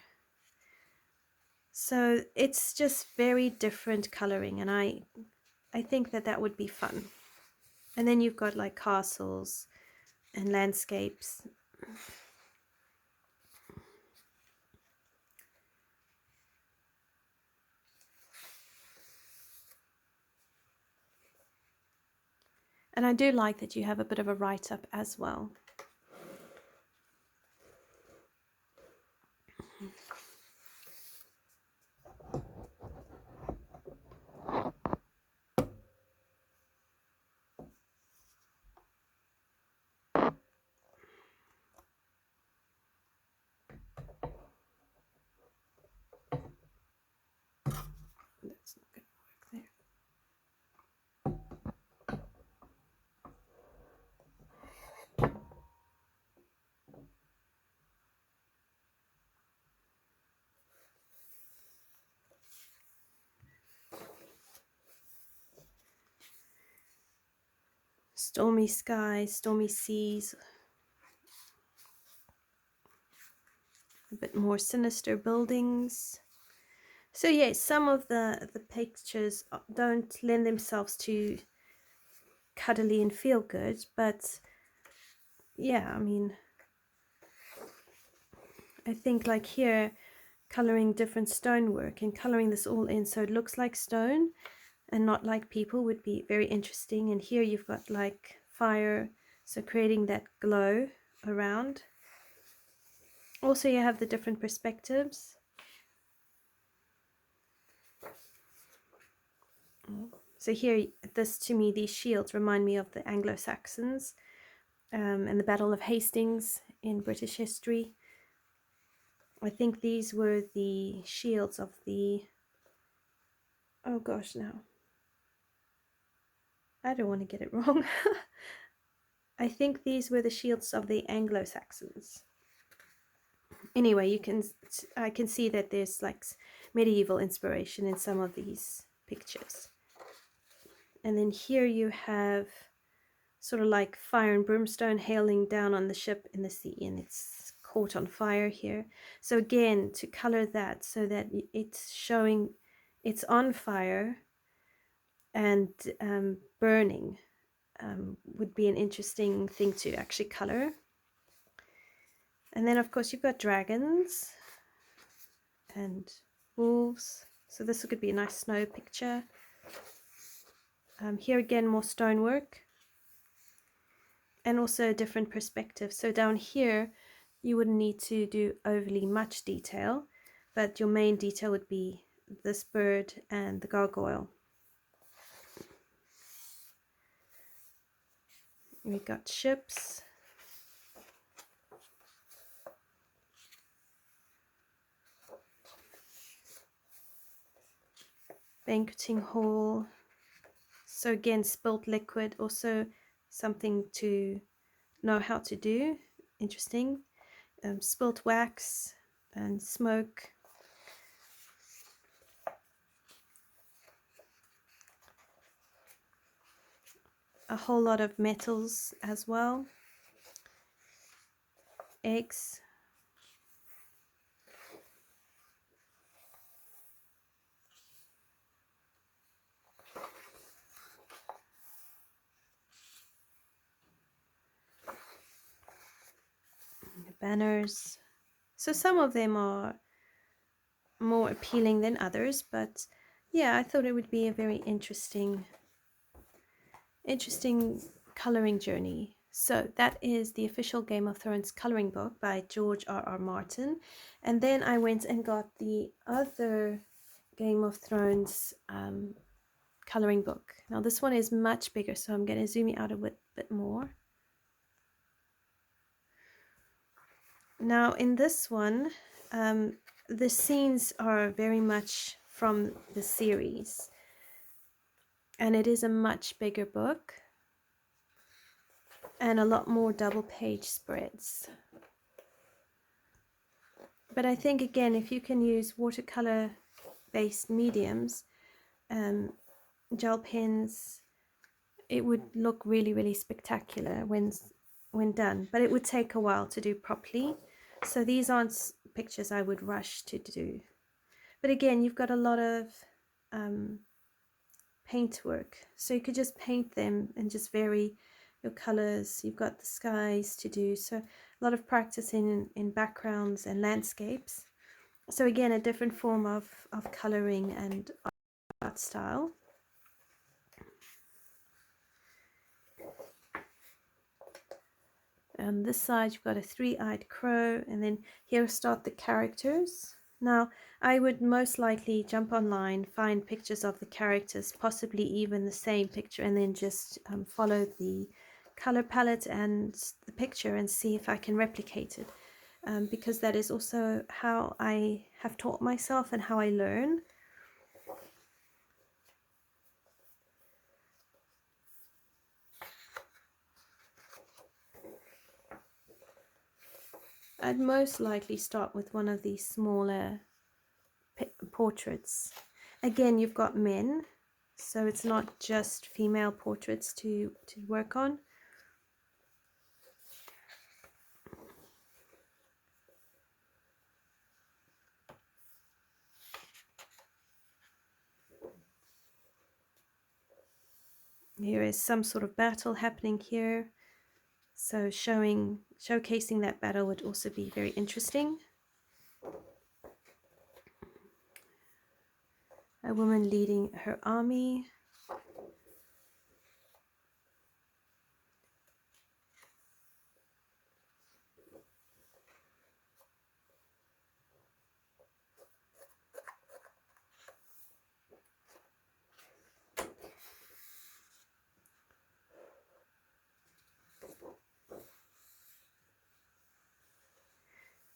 So it's just very different coloring, and I think that would be fun. And then you've got like castles and landscapes. And I do like that you have a bit of a write-up as well. That's not going to work there. Stormy skies, stormy seas, a bit more sinister buildings. So yes, some of the pictures don't lend themselves to cuddly and feel good, but yeah, I mean, I think like here, coloring different stonework and coloring this all in so it looks like stone and not like people would be very interesting. And here you've got like fire, so creating that glow around. Also you have the different perspectives. So here, this to me, these shields remind me of the Anglo-Saxons and the Battle of Hastings in British history. I think these were the shields of the, oh gosh, now I don't want to get it wrong. I think these were the shields of the Anglo-Saxons. Anyway, I can see that there's like medieval inspiration in some of these pictures. And then here you have sort of like fire and brimstone hailing down on the ship in the sea, and it's caught on fire here. So again, to color that so that it's showing it's on fire and burning would be an interesting thing to actually color. And then of course you've got dragons and wolves, so this could be a nice snow picture. Here again, more stonework and also a different perspective. So down here you wouldn't need to do overly much detail, but your main detail would be this bird and the gargoyle. We've got ships, banqueting hall. So again, spilt liquid, also something to know how to do. Interesting. Spilt wax and smoke. A whole lot of metals as well. Eggs. Banners. So some of them are more appealing than others, but yeah, I thought it would be a very interesting coloring journey. So that is the official Game of Thrones coloring book by George R.R. Martin. And then I went and got the other Game of Thrones coloring book. Now this one is much bigger, so I'm going to zoom you out a bit more. Now in this one, the scenes are very much from the series, and it is a much bigger book and a lot more double page spreads. But I think, again, if you can use watercolor based mediums, gel pens, it would look really, really spectacular when done, but it would take a while to do properly. So these aren't pictures I would rush to do. But again, you've got a lot of paint work, so you could just paint them and just vary your colors. You've got the skies to do, so a lot of practice in backgrounds and landscapes. So again, a different form of coloring and art style. On this side you've got a three-eyed crow, and then here start the characters. Now I would most likely jump online, find pictures of the characters, possibly even the same picture, and then just follow the color palette and the picture and see if I can replicate it, because that is also how I have taught myself and how I learn. I'd most likely start with one of these smaller portraits. Again, you've got men, so it's not just female portraits to work on. Here is some sort of battle happening here, so showcasing that battle would also be very interesting. A woman leading her army.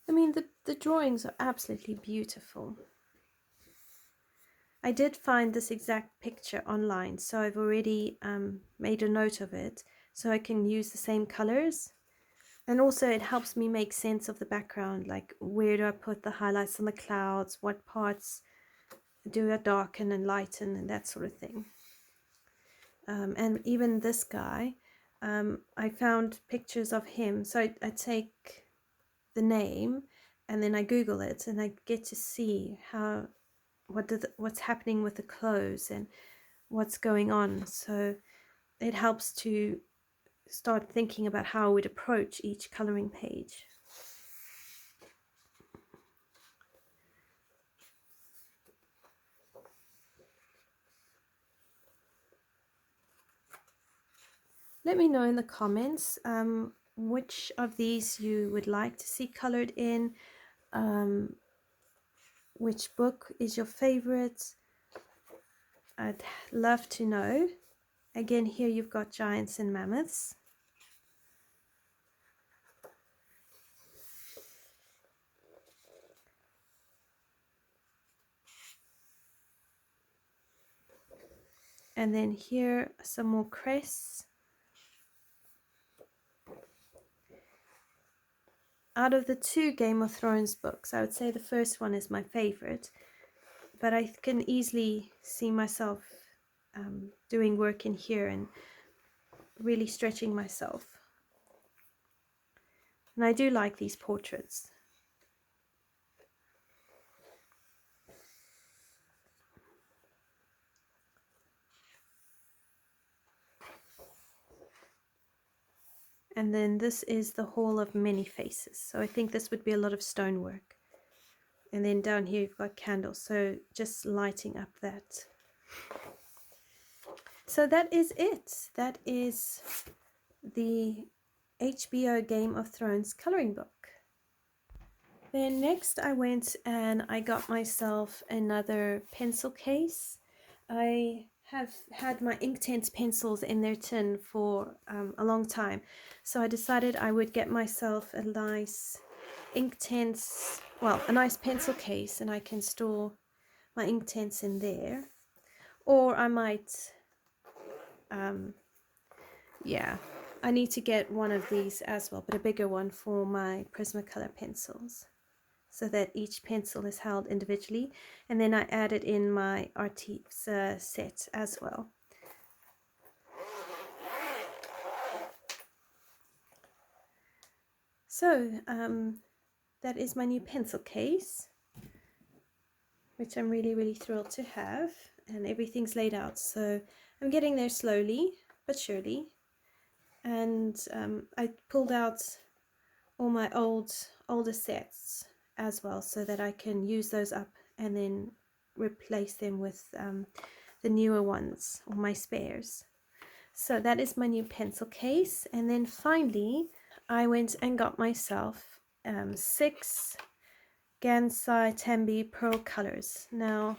I mean, the drawings are absolutely beautiful. I did find this exact picture online, so I've already made a note of it so I can use the same colors. And also it helps me make sense of the background, like where do I put the highlights on the clouds, what parts do I darken and lighten, and that sort of thing. And even this guy, I found pictures of him, so I take the name and then I Google it and I get to see what's happening with the clothes and what's going on. So it helps to start thinking about how I would approach each coloring page. Let me know in the comments which of these you would like to see colored in, which book is your favorite. I'd love to know. Again, here you've got giants and mammoths. And then here some more crests. Out of the two Game of Thrones books, I would say the first one is my favorite, but I can easily see myself doing work in here and really stretching myself. And I do like these portraits. And then this is the Hall of Many Faces. So I think this would be a lot of stonework. And then down here you've got candles, so just lighting up that. So that is it. That is the HBO Game of Thrones coloring book. Then next I went and I got myself another pencil case. I have had my Inktense pencils in their tin for a long time, so I decided I would get myself a nice Inktense, well, a nice pencil case, and I can store my Inktense in there. Or I might, yeah, I need to get one of these as well, but a bigger one for my Prismacolor pencils. so that each pencil is held individually, and then I added in my Artista set as well. So that is my new pencil case, which I'm really thrilled to have, and everything's laid out, so I'm getting there slowly but surely. And I pulled out all my older sets as well, so that I can use those up and then replace them with the newer ones, or my spares. So that is my new pencil case. And then finally I went and got myself 6 Gansai Tambi pearl colors. Now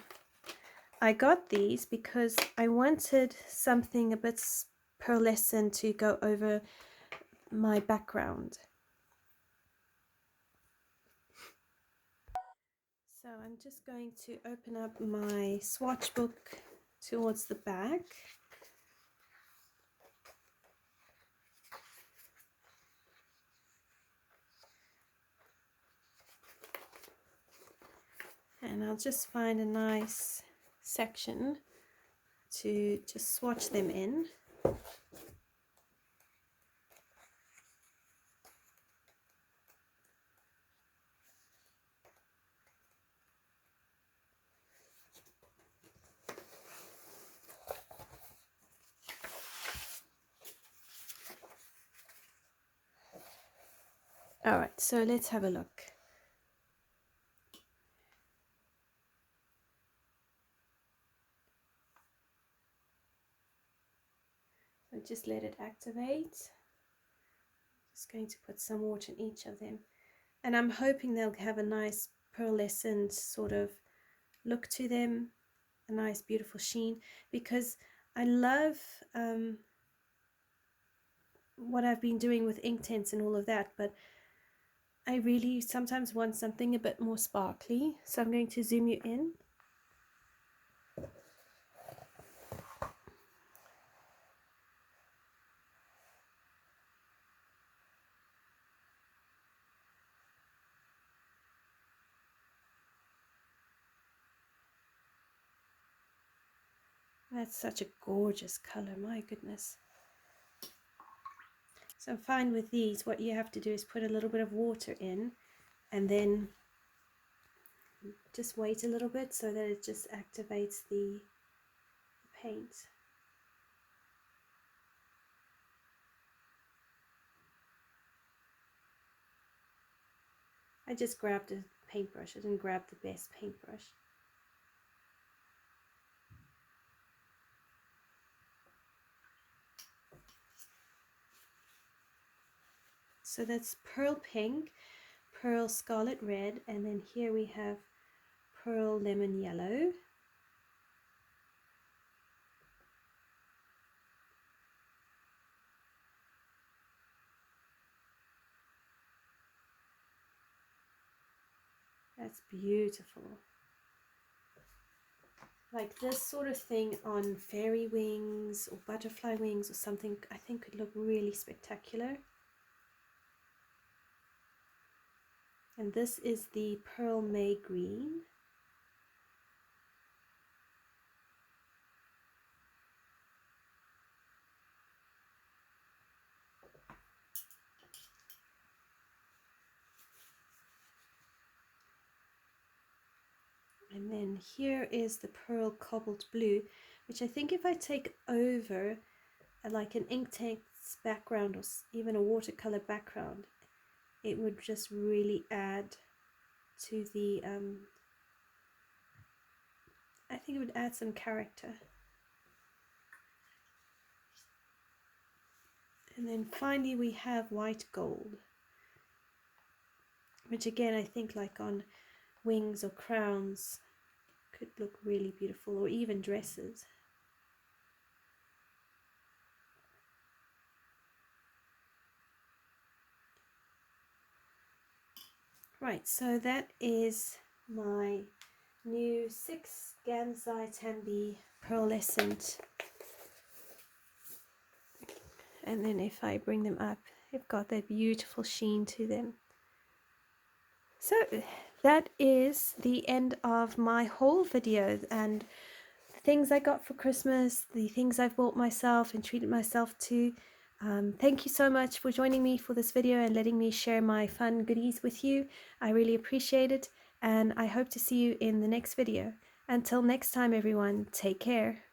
I got these because I wanted something a bit pearlescent to go over my background. So I'm just going to open up my swatch book towards the back. And I'll just find a nice section to just swatch them in. Alright, so let's have a look. So just let it activate. Just going to put some water in each of them. And I'm hoping they'll have a nice pearlescent sort of look to them, a nice beautiful sheen, because I love what I've been doing with ink tints and all of that, but I really sometimes want something a bit more sparkly. So I'm going to zoom you in. That's such a gorgeous color, my goodness. So I'm fine with these. What you have to do is put a little bit of water in and then just wait a little bit so that it just activates the paint. I just grabbed a paintbrush. I didn't grab the best paintbrush. So that's pearl pink, pearl scarlet red, and then here we have pearl lemon yellow. That's beautiful. Like this sort of thing on fairy wings or butterfly wings or something, I think could look really spectacular. And this is the Pearl May Green. And then here is the Pearl Cobalt Blue, which I think if I take over like an ink text background or even a watercolor background, it would just really add to the, I think it would add some character. And then finally we have white gold, which again I think like on wings or crowns could look really beautiful, or even dresses. Right, so that is my new 6 Gansai Tambi pearlescent. And then if I bring them up, they've got that beautiful sheen to them. So that is the end of my haul video and the things I got for Christmas, the things I've bought myself and treated myself to. Thank you so much for joining me for this video and letting me share my fun goodies with you. I really appreciate it, and I hope to see you in the next video. Until next time, everyone, take care.